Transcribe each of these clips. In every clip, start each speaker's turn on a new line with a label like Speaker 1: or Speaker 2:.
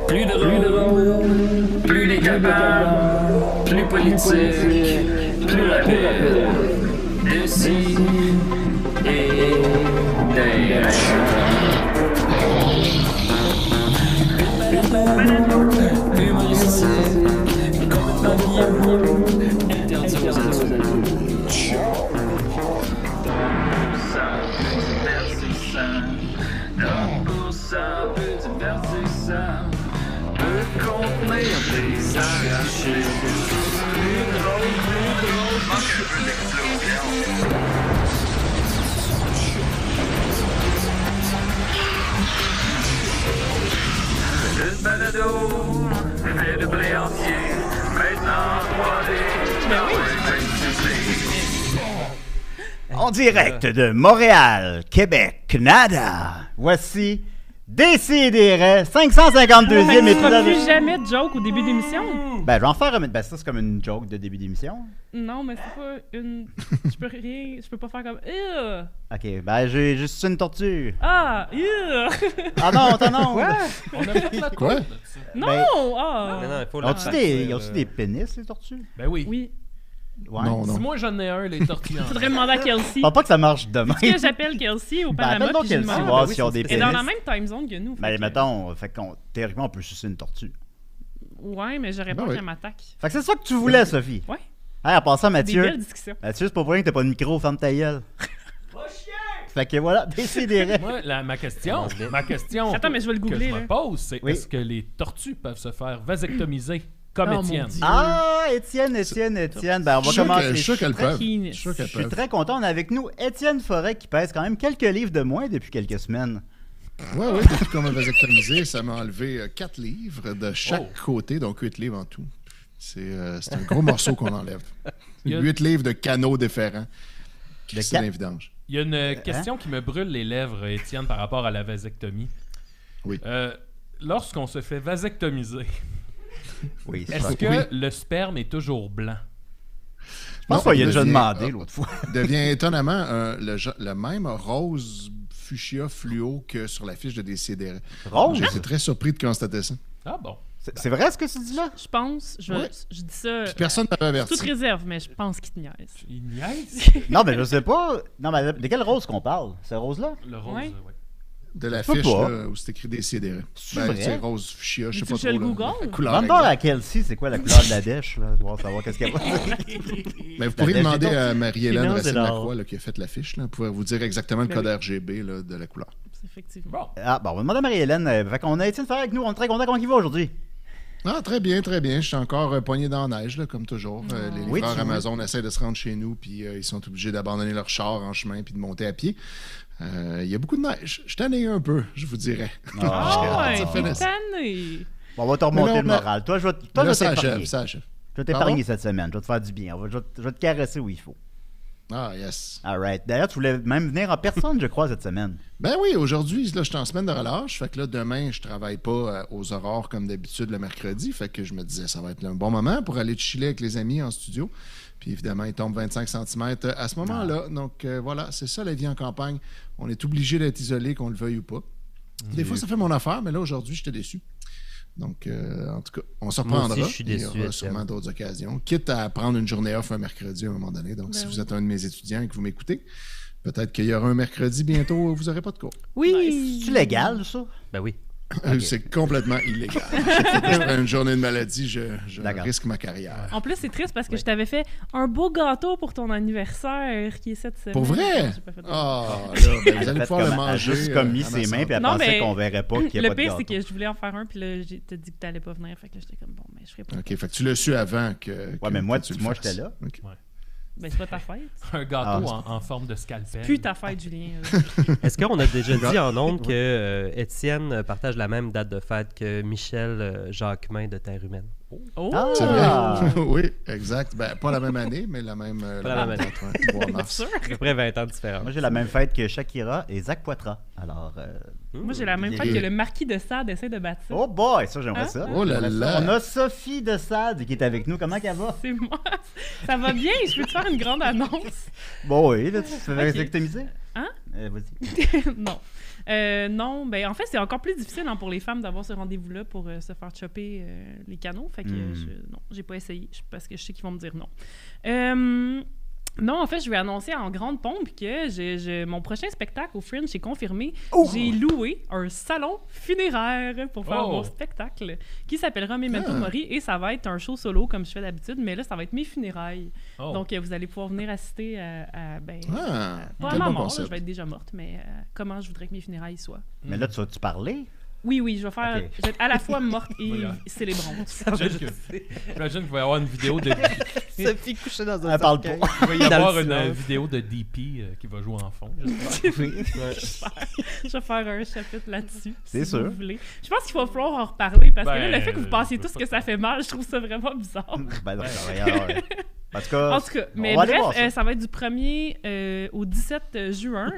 Speaker 1: Plus drôle, plus décapable, plus politique, plus rapide. D'ici et d'ailleurs. Humoristique, complètement interdit aux adultes. Divertissant, peu divertissant, peut contenir des arachides. Plus drôle, manque un peu d'explosion. Le balado fait de blé entier, maintenant 3D.
Speaker 2: En direct de Montréal, Québec, Canada, voici Décidérez, 552e
Speaker 3: Tu
Speaker 2: épisode.
Speaker 3: feras plus jamais de joke au début d'émission?
Speaker 2: Ben, je vais en faire un. Ben, ça, c'est comme une joke de début d'émission.
Speaker 3: Non, mais c'est pas une... Je peux pas faire comme...
Speaker 2: Ok, ben, j'ai juste une tortue.
Speaker 3: Ah!
Speaker 2: Ah non, attends, non.
Speaker 3: Quoi?
Speaker 4: On a fait la
Speaker 5: Quoi?
Speaker 3: Non!
Speaker 2: Ben-
Speaker 3: Ah!
Speaker 6: Mais non, il faut
Speaker 2: Ils ont-tu des pénis, les tortues?
Speaker 4: Ben oui.
Speaker 3: Oui.
Speaker 2: Ouais.
Speaker 5: Non,
Speaker 4: Si
Speaker 5: non.
Speaker 4: moi j'en ai un, les tortillas.
Speaker 3: Faudrait demander à Kelsey.
Speaker 2: Je pense pas que ça marche demain.
Speaker 3: Est-ce que j'appelle Kelsey au
Speaker 2: Ben,
Speaker 3: Panama
Speaker 2: appelle donc
Speaker 3: puis je lui
Speaker 2: Kelsey,
Speaker 3: demande?
Speaker 2: voir
Speaker 6: oui,
Speaker 2: s'ils ont
Speaker 6: c'est
Speaker 2: des
Speaker 3: Elle est
Speaker 2: pénis.
Speaker 3: dans la même time zone que nous.
Speaker 2: Ben,
Speaker 3: fait que-
Speaker 2: mettons, fait qu'on, théoriquement, on peut sucer une tortue.
Speaker 3: Ouais, mais j'aurais
Speaker 5: Ben
Speaker 3: peur
Speaker 5: oui.
Speaker 3: qu'elle m'attaque.
Speaker 2: Fait que c'est ça que tu voulais, Sophie.
Speaker 3: Ouais.
Speaker 2: Hey, en passant,
Speaker 3: Des
Speaker 2: Mathieu.
Speaker 3: belles discussions.
Speaker 2: Mathieu, c'est pas pour rien que t'as pas de micro, ferme ta gueule. Fait que voilà, Décidérez.
Speaker 4: Moi, ma question,
Speaker 3: Attends, mais je vais le
Speaker 4: que
Speaker 3: googler,
Speaker 4: je me
Speaker 3: là.
Speaker 4: pose, c'est
Speaker 2: Oui.
Speaker 4: est-ce que les tortues peuvent se faire vasectomiser comme
Speaker 3: Oh, mon
Speaker 4: Étienne?
Speaker 3: Dieu.
Speaker 2: Ah, Étienne. Ben, on va commencer.
Speaker 5: Je suis sûr qu'elles peuvent.
Speaker 3: Penis.
Speaker 5: Je suis sûr qu'elles
Speaker 2: Je suis
Speaker 5: peuvent.
Speaker 2: très content. On a avec nous Étienne Forêt qui pèse quand même quelques livres de moins depuis quelques semaines.
Speaker 5: Ouais, depuis qu'on m'a vasectomisé, ça m'a enlevé 4 livres de chaque côté, donc 8 livres en tout. C'est un gros morceau qu'on enlève.
Speaker 4: Il y a-
Speaker 5: 8 livres de canaux différents.
Speaker 2: De
Speaker 5: C'est
Speaker 2: ca-
Speaker 5: l'invidange.
Speaker 4: Il y a une question qui me brûle les lèvres, Étienne, par rapport à la vasectomie.
Speaker 5: Oui.
Speaker 4: Lorsqu'on se fait vasectomiser,
Speaker 2: Oui, c'est
Speaker 4: est-ce
Speaker 2: ça.
Speaker 4: que
Speaker 5: Oui.
Speaker 4: le sperme est toujours blanc?
Speaker 2: Je pense
Speaker 5: Non,
Speaker 2: qu'il a déjà
Speaker 5: devient-
Speaker 2: demandé l'autre fois.
Speaker 5: devient étonnamment le même rose fuchsia fluo que sur la fiche de Décidérez.
Speaker 2: Rose?
Speaker 5: J'étais très surpris de constater ça.
Speaker 4: Ah bon.
Speaker 2: C'est vrai ce que tu dis là?
Speaker 3: Je pense,
Speaker 5: Ouais.
Speaker 3: je dis ça
Speaker 5: Puis personne ne m'avait
Speaker 3: toute
Speaker 5: averti.
Speaker 3: réserve, mais je pense qu'il te niaise.
Speaker 4: Il niaise?
Speaker 2: Non, mais je sais pas. Non, mais de quelle rose qu'on parle? Ce rose-là?
Speaker 4: Le rose,
Speaker 3: Ouais.
Speaker 4: ouais.
Speaker 5: De la
Speaker 2: Je sais
Speaker 5: fiche
Speaker 2: pas.
Speaker 5: là, où c'est écrit Décidérez.
Speaker 2: C'est vrai?
Speaker 5: C'est rose fuchsia, je sais
Speaker 3: Tu
Speaker 5: pas
Speaker 3: fais
Speaker 5: trop.
Speaker 3: le
Speaker 5: là,
Speaker 3: Google?
Speaker 5: la couleur
Speaker 2: Demande à
Speaker 5: exacte.
Speaker 2: Kelsey c'est quoi la couleur de la dèche, là. On va savoir qu'est-ce qu'elle va dire.
Speaker 5: Mais vous pourriez
Speaker 2: La
Speaker 5: demander
Speaker 2: dèche
Speaker 5: à Marie-Hélène
Speaker 6: Finance et l'or.
Speaker 5: Racine-Lacroix là, qui a fait l'affiche. Elle pourrait vous dire exactement le
Speaker 3: Ben
Speaker 5: code
Speaker 3: oui.
Speaker 5: RGB là, de la couleur.
Speaker 3: Effectivement.
Speaker 4: Bon.
Speaker 2: Ah, bon, on va demander à Marie-Hélène. Fait qu'on a Étienne Forêt avec nous. On est très content qu'on y va aujourd'hui.
Speaker 5: Ah, très bien, très bien. Je suis encore poigné dans la neige, là, comme toujours. Les
Speaker 2: Oui,
Speaker 5: livreurs
Speaker 2: tu-
Speaker 5: Amazon essaient de se rendre chez nous, puis ils sont obligés d'abandonner leur char en chemin puis de monter à pied. Il y a beaucoup de neige. Je t'en ai un peu, je vous dirais.
Speaker 3: Ah ouais,
Speaker 5: ça
Speaker 3: t'es
Speaker 5: finisse.
Speaker 3: tanné.
Speaker 2: Bon, on va te remonter
Speaker 5: Mais
Speaker 2: le
Speaker 5: non,
Speaker 2: moral. Toi, je vais
Speaker 5: Là,
Speaker 2: je vais
Speaker 5: ça
Speaker 2: t'épargner.
Speaker 5: achève, ça achève.
Speaker 2: Je vais t'épargner
Speaker 5: Pardon?
Speaker 2: cette semaine. Je vais te faire du bien. Je vais te caresser où il faut.
Speaker 5: Ah, yes.
Speaker 2: All right. D'ailleurs, tu voulais même venir en personne, je crois, cette semaine.
Speaker 5: Ben oui, aujourd'hui, là, je suis en semaine de relâche. Fait que là, demain, je travaille pas aux aurores comme d'habitude le mercredi. Fait que je me disais, ça va être un bon moment pour aller chiller avec les amis en studio. Puis évidemment, il tombe 25 cm à ce moment-là. Donc voilà, c'est ça la vie en campagne. On est obligé d'être isolé, qu'on le veuille ou pas. Des fois, ça fait mon affaire, mais là, aujourd'hui, j'étais déçu. Donc, en tout cas, on se
Speaker 6: Moi
Speaker 5: reprendra.
Speaker 6: aussi, je suis
Speaker 5: Il y
Speaker 6: déçu,
Speaker 5: aura
Speaker 6: Étienne.
Speaker 5: sûrement d'autres occasions. Quitte à prendre une journée off un mercredi à un moment donné. Donc, si vous êtes un de mes étudiants et que vous m'écoutez, peut-être qu'il y aura un mercredi bientôt où vous n'aurez pas de cours.
Speaker 3: Oui.
Speaker 2: C'est-tu légal, ça?
Speaker 6: Ben oui.
Speaker 5: C'est complètement illégal. Chaque fois que je prends une journée de maladie, je
Speaker 2: D'accord.
Speaker 5: risque ma carrière.
Speaker 3: En plus, c'est triste parce que je t'avais fait un beau gâteau pour ton anniversaire qui est cette semaine.
Speaker 5: Pour vrai?
Speaker 3: J'ai pas fait de-
Speaker 5: Ah, là, ben, vous allez pouvoir le
Speaker 2: Elle a
Speaker 5: manger.
Speaker 2: juste comme mis
Speaker 5: à ma
Speaker 2: ses mains,
Speaker 5: santé.
Speaker 2: puis elle
Speaker 3: Non,
Speaker 2: pensait
Speaker 3: mais
Speaker 2: qu'on verrait pas qu'il y a
Speaker 3: Le
Speaker 2: pas de
Speaker 3: pire, c'est
Speaker 2: gâteau.
Speaker 3: que je voulais en faire un, puis là, t'as dit que t'allais pas venir. Fait que là, j'étais comme, bon, mais je ferai pas.
Speaker 5: OK, fait que tu l'as su avant que.
Speaker 2: Ouais, mais moi,
Speaker 5: que tu le
Speaker 2: moi
Speaker 5: fasses.
Speaker 2: j'étais là.
Speaker 5: OK.
Speaker 3: Ben, c'est pas ta fête.
Speaker 4: Un gâteau en forme de scalpel.
Speaker 3: Plus ta fête, Julien.
Speaker 6: Est-ce qu'on a déjà dit en ondes que Étienne partage la même date de fête que Michel Jacquemin de Terre Humaine?
Speaker 3: Oh!
Speaker 2: Ah!
Speaker 5: C'est vrai. Oui, exact. Ben, pas la même année, mais la même.
Speaker 6: Pas la même année.
Speaker 5: 3 mars.
Speaker 3: sûr?
Speaker 6: À peu près 20 ans de différence.
Speaker 2: Moi, j'ai la même fête que Shakira et Zach Poitras. Alors,
Speaker 3: Moi, j'ai la même
Speaker 5: Il
Speaker 3: fête
Speaker 5: est-
Speaker 3: que le marquis de Sade essaie de battre ça.
Speaker 2: oh boy, ça, j'aimerais
Speaker 3: Hein?
Speaker 2: ça.
Speaker 5: Oh là
Speaker 2: J'aimerais ça.
Speaker 5: là.
Speaker 2: On a Sophie de Sade qui est avec nous. Comment qu'elle va?
Speaker 3: C'est moi. Ça va bien? Je peux te faire une grande annonce?
Speaker 2: Bon, oui, là, tu te fais
Speaker 3: Ok.
Speaker 2: vasectomiser?
Speaker 3: Hein?
Speaker 2: Vas-y.
Speaker 3: Non. Non, ben en fait, c'est encore plus difficile pour les femmes d'avoir ce rendez-vous-là pour se faire chopper les canaux. Fait que non, j'ai pas essayé parce que je sais qu'ils vont me dire non. Non, en fait, je vais annoncer en grande pompe que mon prochain spectacle au Fringe est confirmé. J'ai loué un salon funéraire pour faire mon spectacle qui s'appellera Memento Mori et ça va être un show solo comme je fais d'habitude, mais là, ça va être mes funérailles. Donc, vous allez pouvoir venir assister pas à ma mort, là, je vais être déjà morte, mais comment je voudrais que mes funérailles soient.
Speaker 2: Mais là, tu vas-tu parler?
Speaker 3: Oui, je vais faire.
Speaker 2: Ok.
Speaker 3: Je vais être à la fois morte et célébrante.
Speaker 4: J'imagine qu'il va y avoir une vidéo de.
Speaker 6: Sophie couchée dans un
Speaker 2: Elle parle
Speaker 6: cercueil.
Speaker 2: pas.
Speaker 4: Il va y
Speaker 6: Dans
Speaker 4: avoir
Speaker 6: le
Speaker 4: une
Speaker 6: silence.
Speaker 4: vidéo de DP qui va jouer en fond. J'espère.
Speaker 3: Je vais faire un chapitre là-dessus.
Speaker 2: C'est
Speaker 3: si
Speaker 2: sûr.
Speaker 3: vous voulez. Je pense qu'il va falloir en reparler parce que là, le fait que vous
Speaker 4: Ben,
Speaker 3: pensiez
Speaker 4: je
Speaker 3: tous
Speaker 4: veux
Speaker 3: que
Speaker 4: pas
Speaker 3: ça fait mal, je trouve ça vraiment bizarre.
Speaker 2: Ben non, ouais. En tout cas,
Speaker 3: En tout cas, mais
Speaker 2: on va aller voir
Speaker 3: bref,
Speaker 2: ça.
Speaker 3: ça va être du 1er au 17 juin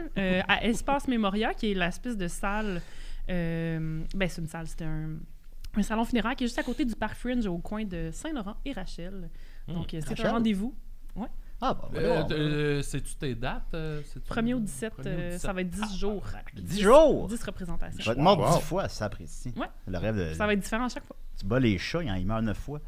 Speaker 3: à Espace Memoria, qui est l'espèce de salle. Ben, c'est une salle, c'est un salon funéraire qui est juste à côté du Parc Fringe au coin de Saint-Laurent et Rachel. Donc, c'est
Speaker 2: Rachel?
Speaker 3: un rendez-vous.
Speaker 2: Ah, bon, on va aller voir.
Speaker 4: Sais-tu tes dates?
Speaker 3: 1er au 17, ça va être 10 jours.
Speaker 2: 10 jours!
Speaker 3: 10 représentations.
Speaker 2: Je vais te mordre 10 fois, ça apprécie.
Speaker 3: Ouais.
Speaker 2: Le rêve de.
Speaker 3: Ça va être différent à chaque fois.
Speaker 2: Tu bats les chats, il meurt 9 fois.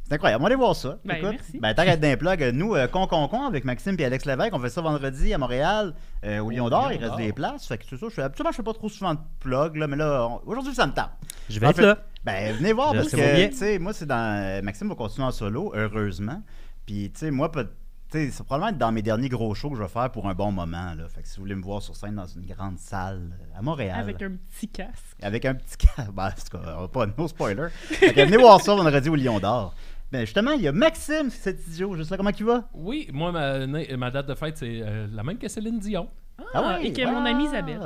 Speaker 2: C'est incroyable. On va aller voir ça.
Speaker 3: Ben,
Speaker 2: Écoute,
Speaker 3: merci.
Speaker 2: ben, tant qu'à être d'un plug, nous, con, avec Maxime et Alex Lévesque, on fait ça vendredi à Montréal, au Lion d'Or. Il reste des places. Fait que c'est ça. Habituellement, je fais pas trop souvent de plug, là, mais là, aujourd'hui, ça me tape.
Speaker 6: Je vais
Speaker 2: En
Speaker 6: être
Speaker 2: fait,
Speaker 6: là.
Speaker 2: Ben, venez voir
Speaker 6: Je
Speaker 2: parce
Speaker 6: sais mon bien.
Speaker 2: que, tu sais, moi, c'est dans. Maxime va continuer en solo, heureusement. Puis, tu sais, moi, tu sais, c'est probablement être dans mes derniers gros shows que je vais faire pour un bon moment, là. Fait que si vous voulez me voir sur scène dans une grande salle à Montréal.
Speaker 3: Avec un petit casque.
Speaker 2: Avec un petit cas. Ben, en tout cas, on va pas, no spoiler. Fait que venez voir ça vendredi au Lion d'Or. Ben, justement, il y a Maxime, cet idiot. Juste là, comment il va?
Speaker 4: Oui, moi, ma date de fête, c'est la même que Céline Dion.
Speaker 3: Et que mon amie Isabelle.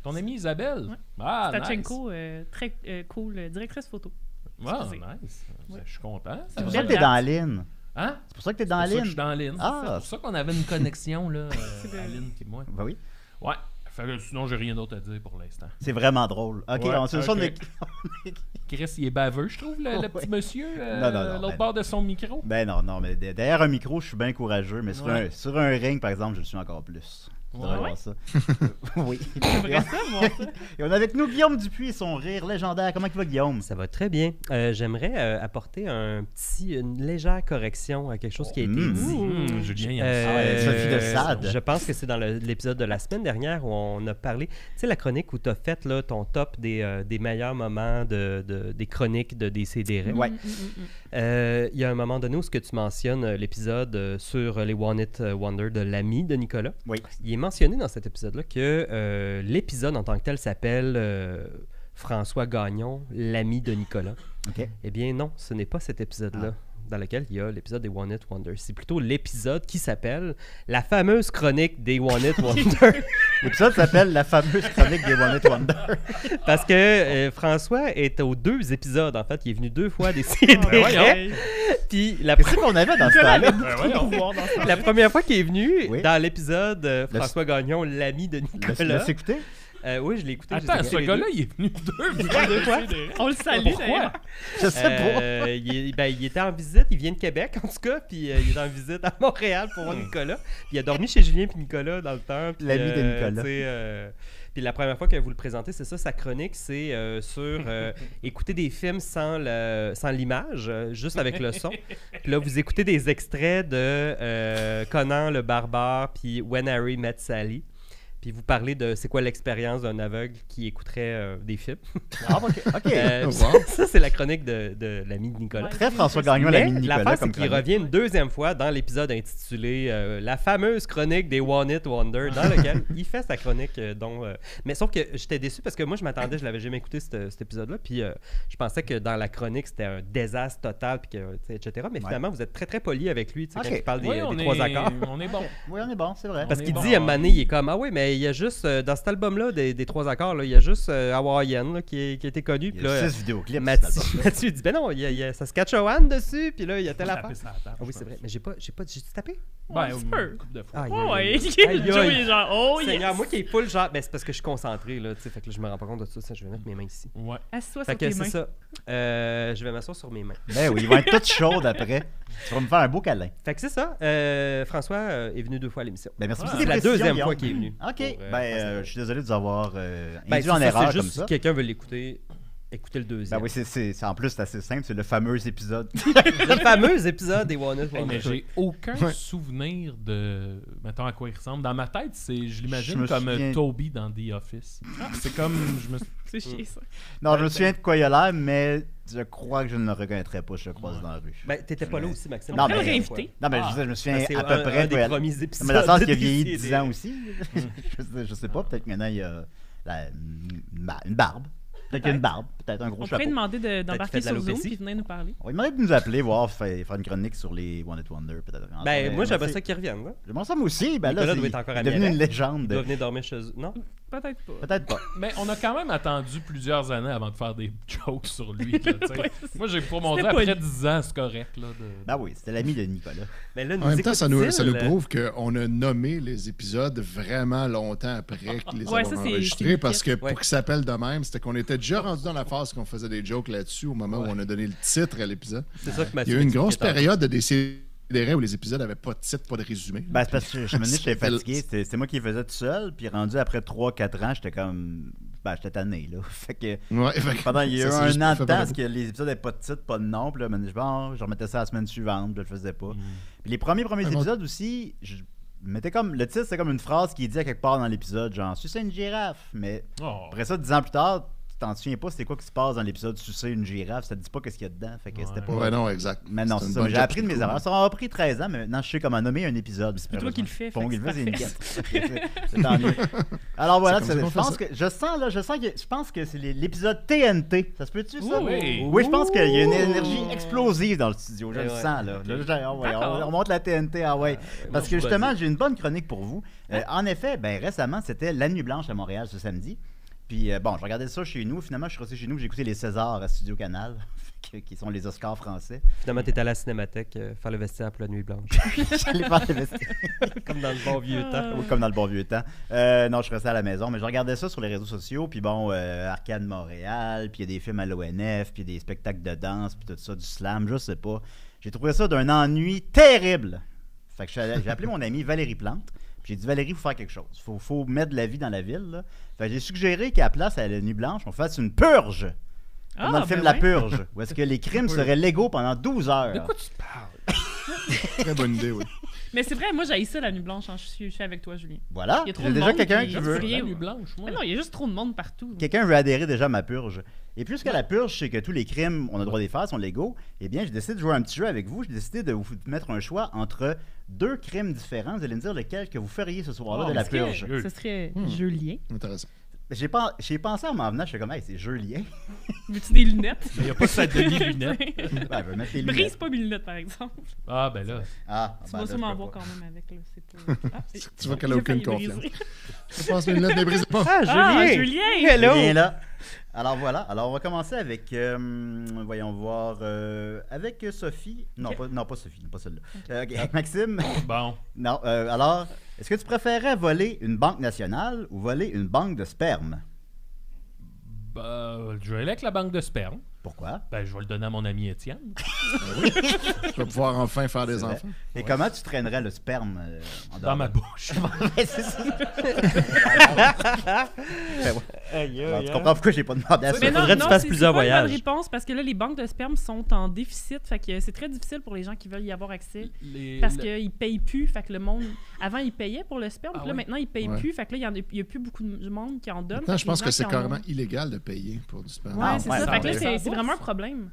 Speaker 4: Ton amie Isabelle?
Speaker 3: Ouais.
Speaker 4: Ah, nice.
Speaker 3: Stachenko, très cool, directrice photo.
Speaker 4: Wow,
Speaker 3: Excusez.
Speaker 4: nice.
Speaker 3: Ouais.
Speaker 4: Je suis content.
Speaker 2: C'est pour
Speaker 3: Belle
Speaker 2: ça que t'es
Speaker 3: date.
Speaker 2: dans Lynn.
Speaker 4: Hein?
Speaker 2: C'est pour ça que t'es
Speaker 4: C'est
Speaker 2: dans
Speaker 4: pour ça que
Speaker 2: Lynn.
Speaker 4: je suis dans Lynn.
Speaker 2: Ah.
Speaker 4: C'est pour ça qu'on avait une connexion, là,
Speaker 3: vrai.
Speaker 4: Aline et moi.
Speaker 2: Ben oui.
Speaker 4: Ouais. Fait que sinon, j'ai rien d'autre à dire pour l'instant.
Speaker 2: C'est vraiment drôle. Ok,
Speaker 4: Ouais,
Speaker 2: on se
Speaker 4: ok.
Speaker 2: est...
Speaker 4: Chris, il est baveux, je trouve, le
Speaker 2: Ouais.
Speaker 4: petit monsieur,
Speaker 2: Non,
Speaker 4: l'autre
Speaker 2: ben
Speaker 4: bord de son micro.
Speaker 2: Ben non, mais derrière un micro, je suis bien courageux, mais
Speaker 4: Ouais.
Speaker 2: sur un ring, par exemple, je le suis encore plus. Tu devrais
Speaker 4: Ouais.
Speaker 2: voir ça. Oui.
Speaker 3: J'aimerais ça, moi, ça.
Speaker 2: Et on a avec nous Guillaume Dupuis et son rire légendaire. Comment il va, Guillaume?
Speaker 6: Ça va très bien. J'aimerais apporter une légère correction à quelque chose qui a été dit.
Speaker 4: Julien, il aime ça.
Speaker 2: ouais, Sophie de Sade.
Speaker 6: Je pense que c'est dans l'épisode de la semaine dernière où on a parlé, tu sais, la chronique où tu as fait là, ton top des meilleurs moments des chroniques de DCDR.
Speaker 2: Ouais.
Speaker 6: Il y a un moment donné où ce que tu mentionnes l'épisode sur les One Hit Wonder de l'ami de Nicolas.
Speaker 2: Oui.
Speaker 6: Il est mentionné dans cet épisode-là que l'épisode en tant que tel s'appelle François Gagnon, l'ami de Nicolas.
Speaker 2: OK.
Speaker 6: Eh bien non, ce n'est pas cet épisode-là dans lequel il y a l'épisode des One Hit Wonder. C'est plutôt l'épisode qui s'appelle la fameuse chronique des One Hit Wonder.
Speaker 2: L'épisode s'appelle La fameuse chronique des One Hit Wonder.
Speaker 6: Parce que François est aux 2 épisodes, en fait. Il est venu 2 fois des
Speaker 3: Ouais.
Speaker 6: Puis la
Speaker 2: Qu'est-ce qu'on avait dans ce
Speaker 3: Nicolas avait
Speaker 2: temps-là?
Speaker 3: beaucoup trop de pouvoir dans ça.
Speaker 6: La première fois qu'il est venu,
Speaker 2: Oui.
Speaker 6: dans l'épisode François Gagnon, l'ami de Nicolas.
Speaker 2: L'as-tu écouté?
Speaker 6: Oui, je l'ai écouté. je les ai
Speaker 4: Attends,
Speaker 6: écoutés
Speaker 4: ce
Speaker 6: les
Speaker 4: gars-là,
Speaker 6: deux.
Speaker 4: il est venu 2 fois.
Speaker 6: Deux fois?
Speaker 3: On le salue,
Speaker 4: Pourquoi?
Speaker 3: d'ailleurs.
Speaker 2: Je sais pas.
Speaker 6: Il était en visite, il vient de Québec en tout cas, puis il est en visite à Montréal pour voir Nicolas. Puis il a dormi chez Julien puis Nicolas dans le temps. puis,
Speaker 2: L'ami de Nicolas.
Speaker 6: tu sais, puis la première fois que vous le présentez, c'est ça, sa chronique, c'est sur écouter des films sans l'image, juste avec le son. Puis là, vous écoutez des extraits de Conan le barbare, puis When Harry Met Sally. Puis vous parlez de c'est quoi l'expérience d'un aveugle qui écouterait des films.
Speaker 2: Ah, OK.
Speaker 5: Wow.
Speaker 6: Ça, c'est la chronique de l'ami de Nicolas.
Speaker 2: Très François Gagnon,
Speaker 6: Mais
Speaker 2: l'ami de Nicolas.
Speaker 6: l'affaire, c'est
Speaker 2: comme
Speaker 6: qu'il
Speaker 2: chronique.
Speaker 6: revient une deuxième fois dans l'épisode intitulé La fameuse chronique des One Hit Wonder, dans lequel il fait sa chronique. Mais sauf que j'étais déçu parce que moi, je m'attendais, je l'avais jamais écouté cet épisode-là, puis je pensais que dans la chronique, c'était un désastre total, puis que, tu sais, etc. Mais finalement, vous êtes très, très poli avec lui, tu sais,
Speaker 2: Ok.
Speaker 6: quand il parle
Speaker 4: Oui,
Speaker 6: des 3 accords.
Speaker 4: On est bon.
Speaker 2: Oui, on est bon, c'est vrai.
Speaker 6: Parce
Speaker 4: On
Speaker 6: qu'il
Speaker 4: est
Speaker 6: dit
Speaker 4: bon,
Speaker 6: à un moment donné, il est comme, ah oui, mais il y a juste, dans cet album-là, des 3 accords, là, il y a juste Hawaiian là, qui a été connu.
Speaker 2: Il
Speaker 6: Puis
Speaker 2: y a
Speaker 6: là,
Speaker 2: 6 vidéoclips.
Speaker 6: Mathieu dit, ben non, il y a Saskatchewan dessus, puis là, il y a telle affaire.
Speaker 4: Taper sur la table,
Speaker 6: Ah oui,
Speaker 4: je
Speaker 6: c'est
Speaker 4: pense.
Speaker 6: vrai. Mais j'ai tapé?
Speaker 4: Ben,
Speaker 3: Un peu.
Speaker 4: une couple de fois.
Speaker 6: Aïe,
Speaker 3: Oh,
Speaker 6: aïe,
Speaker 3: ouais.
Speaker 6: aïe. Aïe,
Speaker 3: Joe,
Speaker 6: aïe.
Speaker 3: il est genre, oh,
Speaker 6: Seigneur,
Speaker 3: yes.
Speaker 6: moi qui est full genre, ben c'est parce que je suis concentré là, tu sais, fait que là, je me rends pas compte de ça, je vais mettre mes mains ici.
Speaker 4: Ouais.
Speaker 3: Assis-toi
Speaker 6: Fait
Speaker 3: sur
Speaker 6: que
Speaker 3: tes
Speaker 6: c'est
Speaker 3: mains.
Speaker 6: ça. Je vais m'asseoir sur mes mains.
Speaker 2: Ben oui, ils vont être toutes chaudes après. Tu vas me faire un beau câlin.
Speaker 6: Fait que c'est ça. François est venu 2 fois à l'émission.
Speaker 2: Ben merci
Speaker 4: Ah.
Speaker 2: pour
Speaker 6: C'est
Speaker 2: tes
Speaker 6: la
Speaker 2: précisions,
Speaker 6: deuxième
Speaker 2: Guillaume.
Speaker 6: fois qu'il est venu.
Speaker 2: OK, OK.
Speaker 6: pour,
Speaker 2: Je suis désolé de vous avoir
Speaker 6: Ben,
Speaker 2: induit
Speaker 6: c'est
Speaker 2: en
Speaker 6: ça,
Speaker 2: erreur
Speaker 6: c'est
Speaker 2: comme
Speaker 6: juste
Speaker 2: ça.
Speaker 6: si quelqu'un veut l'écouter, écoutez le deuxième.
Speaker 2: Ben oui, en plus, c'est assez simple. C'est le fameux épisode.
Speaker 6: Le fameux épisode des One Hit
Speaker 4: Hey, mais
Speaker 6: Wonder.
Speaker 4: j'ai aucun
Speaker 5: Ouais.
Speaker 4: souvenir de. Mettons à quoi il ressemble. Dans ma tête, je l'imagine
Speaker 2: me
Speaker 4: comme
Speaker 2: souviens-
Speaker 4: Toby dans The Office. C'est comme.
Speaker 3: C'est chier, ça.
Speaker 2: Non, je me souviens de quoi il a l'air, mais je crois que je ne le reconnaîtrais pas si je le croise dans la rue.
Speaker 6: Ben, t'étais pas là aussi, Maxime.
Speaker 2: Non,
Speaker 3: On pourrait
Speaker 2: mais-
Speaker 3: le réinviter.
Speaker 2: Non, mais
Speaker 4: Ah.
Speaker 2: je me souviens
Speaker 6: Ben, c'est
Speaker 2: à peu près
Speaker 6: un
Speaker 2: de
Speaker 6: des
Speaker 2: quoi il a-
Speaker 6: premiers
Speaker 2: Non,
Speaker 6: épisodes.
Speaker 2: mais dans le sens
Speaker 6: de
Speaker 2: qu'il a vieilli de
Speaker 6: DC,
Speaker 2: 10 ans aussi. Je sais pas, peut-être que maintenant il y a une barbe. Peut-être qu'il y a une barbe, peut-être un gros
Speaker 3: On pourrait
Speaker 2: chapeau.
Speaker 3: demander d'embarquer
Speaker 6: fait de la
Speaker 3: sur Zoom
Speaker 6: lopécie.
Speaker 3: puis venir nous parler.
Speaker 2: On va lui demander de nous appeler, voir, faire une chronique sur les One Hit Wonder, peut-être.
Speaker 6: Ben, moi, j'aimerais
Speaker 2: c'est-
Speaker 6: ça qu'il revienne. Là.
Speaker 2: J'aimerais ça moi aussi. Ben là,
Speaker 6: Nicolas
Speaker 2: c'est
Speaker 6: doit être encore à
Speaker 2: devenu
Speaker 6: Mireille.
Speaker 2: une légende.
Speaker 6: Il doit venir dormir chez eux. Non?
Speaker 3: Peut-être pas.
Speaker 2: Peut-être pas.
Speaker 4: Mais on a quand même attendu plusieurs années avant de faire des jokes sur lui. Là, tu sais.
Speaker 3: Ouais,
Speaker 4: Moi, j'ai pour mon
Speaker 3: C'était
Speaker 4: dire,
Speaker 3: pas
Speaker 4: après 10 ans, c'est correct. Là,
Speaker 2: Ben oui, c'était l'ami de Nicolas.
Speaker 6: Mais là,
Speaker 5: En même temps, ça nous
Speaker 6: écoute-t-il?
Speaker 5: prouve qu'on a nommé les épisodes vraiment longtemps après qu'ils les
Speaker 3: Ouais,
Speaker 5: avoir
Speaker 3: ça, c'est
Speaker 5: enregistrés. Parce que
Speaker 6: Ouais.
Speaker 5: pour qu'ils s'appellent de même, c'était qu'on était déjà rendu dans la phase qu'on faisait des jokes là-dessus au moment où on a donné le titre à l'épisode.
Speaker 6: C'est ça que
Speaker 5: Il
Speaker 6: Mathieu
Speaker 5: y a eu une
Speaker 6: expliquait
Speaker 5: grosse
Speaker 6: tantôt.
Speaker 5: période de décidérés où les épisodes n'avaient pas de titre, pas de résumé.
Speaker 2: Ben, c'est parce que je me dis que j'étais
Speaker 5: C'était-
Speaker 2: fatigué. C'était moi qui les faisais tout seul. Puis rendu après 3-4 ans, j'étais comme. Ben, j'étais tanné, là. Fait que.
Speaker 5: Ouais, fait que
Speaker 2: Pendant il y a eu
Speaker 5: ça, c'est juste
Speaker 2: un an
Speaker 5: pas
Speaker 2: de
Speaker 5: fait
Speaker 2: temps,
Speaker 5: par
Speaker 2: parce que les épisodes n'avaient pas de titre, pas de nom. Puis là, bon, je remettais ça la semaine suivante, puis je le faisais pas. Puis les premiers
Speaker 5: Ah, bon.
Speaker 2: épisodes aussi, je mettais comme. Le titre, c'est comme une phrase qui est dit à quelque part dans l'épisode, genre, sucer une girafe. Mais
Speaker 4: Oh.
Speaker 2: après ça, 10 ans plus tard, tu t'en souviens pas c'était quoi qui se passe dans l'épisode sucer une girafe. Ça te dit pas qu'est-ce qu'il y a dedans. Fait que c'était pas.
Speaker 5: Ouais, non, exact.
Speaker 2: Mais non,
Speaker 5: C'était
Speaker 2: c'est
Speaker 5: une
Speaker 2: ça.
Speaker 5: bonne
Speaker 2: Mais j'ai
Speaker 5: job
Speaker 2: appris de mes
Speaker 5: cool.
Speaker 2: erreurs. Ça m'a pris 13 ans, mais maintenant je sais comment nommer un épisode. C'est
Speaker 3: plus toi qui le fais,
Speaker 2: Bon,
Speaker 3: fait
Speaker 2: il
Speaker 3: que
Speaker 2: le fait, c'est une
Speaker 3: c'est
Speaker 2: guette. C'est tant mieux. Alors voilà,
Speaker 5: C'est comme ça
Speaker 2: je
Speaker 5: qu'on
Speaker 2: pense
Speaker 5: fait
Speaker 2: que je pense que c'est l'épisode TNT. Ça se peut-tu ça?
Speaker 4: Oui.
Speaker 2: Oui, je pense qu'il y a une énergie explosive dans le studio. Je le
Speaker 6: Ouais.
Speaker 2: sens là. Ah ouais,
Speaker 3: D'accord.
Speaker 2: on monte la TNT, ah ouais. Parce que
Speaker 6: bon,
Speaker 2: justement,
Speaker 6: vas-y.
Speaker 2: j'ai une bonne chronique pour vous. En effet, récemment, c'était la Nuit Blanche à Montréal ce samedi. Puis bon, je regardais ça chez nous. Finalement, je suis resté chez nous. J'ai écouté les Césars à Studio Canal, qui sont les Oscars français.
Speaker 6: Finalement, t'es allé à la cinémathèque faire le vestiaire pour la nuit blanche.
Speaker 2: J'allais faire les vestiaires.
Speaker 6: Comme dans le bon vieux temps.
Speaker 2: Oui, comme dans le bon vieux temps. Non, je suis resté à la maison, mais je regardais ça sur les réseaux sociaux. Puis bon, Arcade Montréal, puis il y a des films à l'ONF, puis des spectacles de danse, puis tout ça, du slam, je sais pas. J'ai trouvé ça d'un ennui terrible. Fait que j'ai appelé mon amie Valérie Plante. Puis j'ai dit, Valérie, il faut faire quelque chose. Faut mettre de la vie dans la ville. Là. Fait que j'ai suggéré qu'à la place, à la Nuit Blanche, on fasse une purge. Comme dans le film La Purge, où est-ce que les crimes seraient légaux pendant 12 heures.
Speaker 4: De quoi tu parles?
Speaker 5: Très bonne idée, oui.
Speaker 3: Mais c'est vrai, moi, j'ai ça la nuit blanche. Hein. Je suis avec toi, Julien.
Speaker 2: Voilà.
Speaker 3: Il y a trop
Speaker 2: J'ai
Speaker 3: de
Speaker 2: déjà
Speaker 3: monde,
Speaker 2: quelqu'un
Speaker 3: puis
Speaker 2: qui
Speaker 3: il y a
Speaker 2: veut.
Speaker 3: du rien.
Speaker 4: La nuit blanche, moi.
Speaker 3: Mais non, il y a juste trop de monde partout.
Speaker 2: Quelqu'un veut adhérer déjà à ma purge. Et puisque la purge, c'est que tous les crimes, on a le droit de les faire, sont légaux, eh bien, j'ai décidé de jouer un petit jeu avec vous. J'ai décidé de vous mettre un choix entre 2 crimes différents. Vous allez me dire lequel que vous feriez ce soir-là
Speaker 4: Oh,
Speaker 2: de la
Speaker 3: Est-ce
Speaker 2: purge.
Speaker 3: que ce serait
Speaker 5: Hmm.
Speaker 3: Julien?
Speaker 5: Intéressant.
Speaker 2: J'ai pensé en m'en venant, je suis comme, hey, c'est Julien.
Speaker 3: Veux-tu des lunettes?
Speaker 4: Il n'y a pas sa demi-lunette.
Speaker 2: Ben, je vais mettre les
Speaker 3: Brise
Speaker 2: lunettes.
Speaker 3: pas mes lunettes, par exemple.
Speaker 4: Ah, ben là.
Speaker 2: Ah,
Speaker 3: Tu
Speaker 2: ben,
Speaker 3: vas
Speaker 2: là,
Speaker 3: sûrement
Speaker 2: je peux
Speaker 3: voir
Speaker 2: pas.
Speaker 3: quand même avec. Là. C'est pas... Ah,
Speaker 5: Tu vois qu'elle a
Speaker 3: j'ai
Speaker 5: aucune
Speaker 3: failli
Speaker 5: confiance.
Speaker 3: briser.
Speaker 5: Je pense que les lunettes ne brisent pas.
Speaker 6: Ah,
Speaker 3: Ah,
Speaker 6: Julien!
Speaker 3: Julien!
Speaker 6: Hello!
Speaker 2: Julien là. Alors voilà, alors on va commencer avec, voyons voir, avec Sophie. Non, pas Sophie, pas celle-là. Ok, Maxime.
Speaker 4: Bon.
Speaker 2: Non, alors, est-ce que tu préférerais voler une banque nationale ou voler une banque de sperme?
Speaker 4: Je vais aller avec la banque de sperme.
Speaker 2: Pourquoi?
Speaker 4: Ben, je vais le donner à mon ami Étienne.
Speaker 5: Tu vas pouvoir enfin faire des
Speaker 2: C'est vrai.
Speaker 5: enfants.
Speaker 2: Et comment tu traînerais le sperme en dehors
Speaker 4: Dans ma
Speaker 2: de-
Speaker 4: bouche.
Speaker 2: Ouais, c'est ça.
Speaker 6: Aïe,
Speaker 2: Alors,
Speaker 6: aïe,
Speaker 2: tu
Speaker 6: aïe.
Speaker 2: comprends pourquoi j'ai pas demandé à ça?
Speaker 3: Mais non,
Speaker 6: faudrait que tu
Speaker 3: non,
Speaker 6: fasses
Speaker 3: c'est
Speaker 6: plusieurs
Speaker 3: pas une bonne
Speaker 6: voyages.
Speaker 3: réponse parce que là, les banques de sperme sont en déficit. Fait que c'est très difficile pour les gens qui veulent y avoir accès. Parce qu'ils payent plus. Fait que le monde. Avant, ils payaient pour le sperme.
Speaker 4: Ah
Speaker 3: Puis là,
Speaker 4: ouais?
Speaker 3: maintenant, ils payent
Speaker 5: Ouais.
Speaker 3: plus. Fait que là, il y a plus beaucoup de monde qui en donne.
Speaker 5: Maintenant,
Speaker 3: Fait
Speaker 5: je pense
Speaker 3: les
Speaker 5: que
Speaker 3: gens
Speaker 5: c'est
Speaker 3: qui en ont-
Speaker 5: carrément illégal de payer pour du sperme.
Speaker 3: Ouais,
Speaker 2: Ah,
Speaker 3: c'est
Speaker 2: ouais,
Speaker 3: ça.
Speaker 2: ça
Speaker 3: Fait que là,
Speaker 4: baisse.
Speaker 3: c'est vraiment un problème.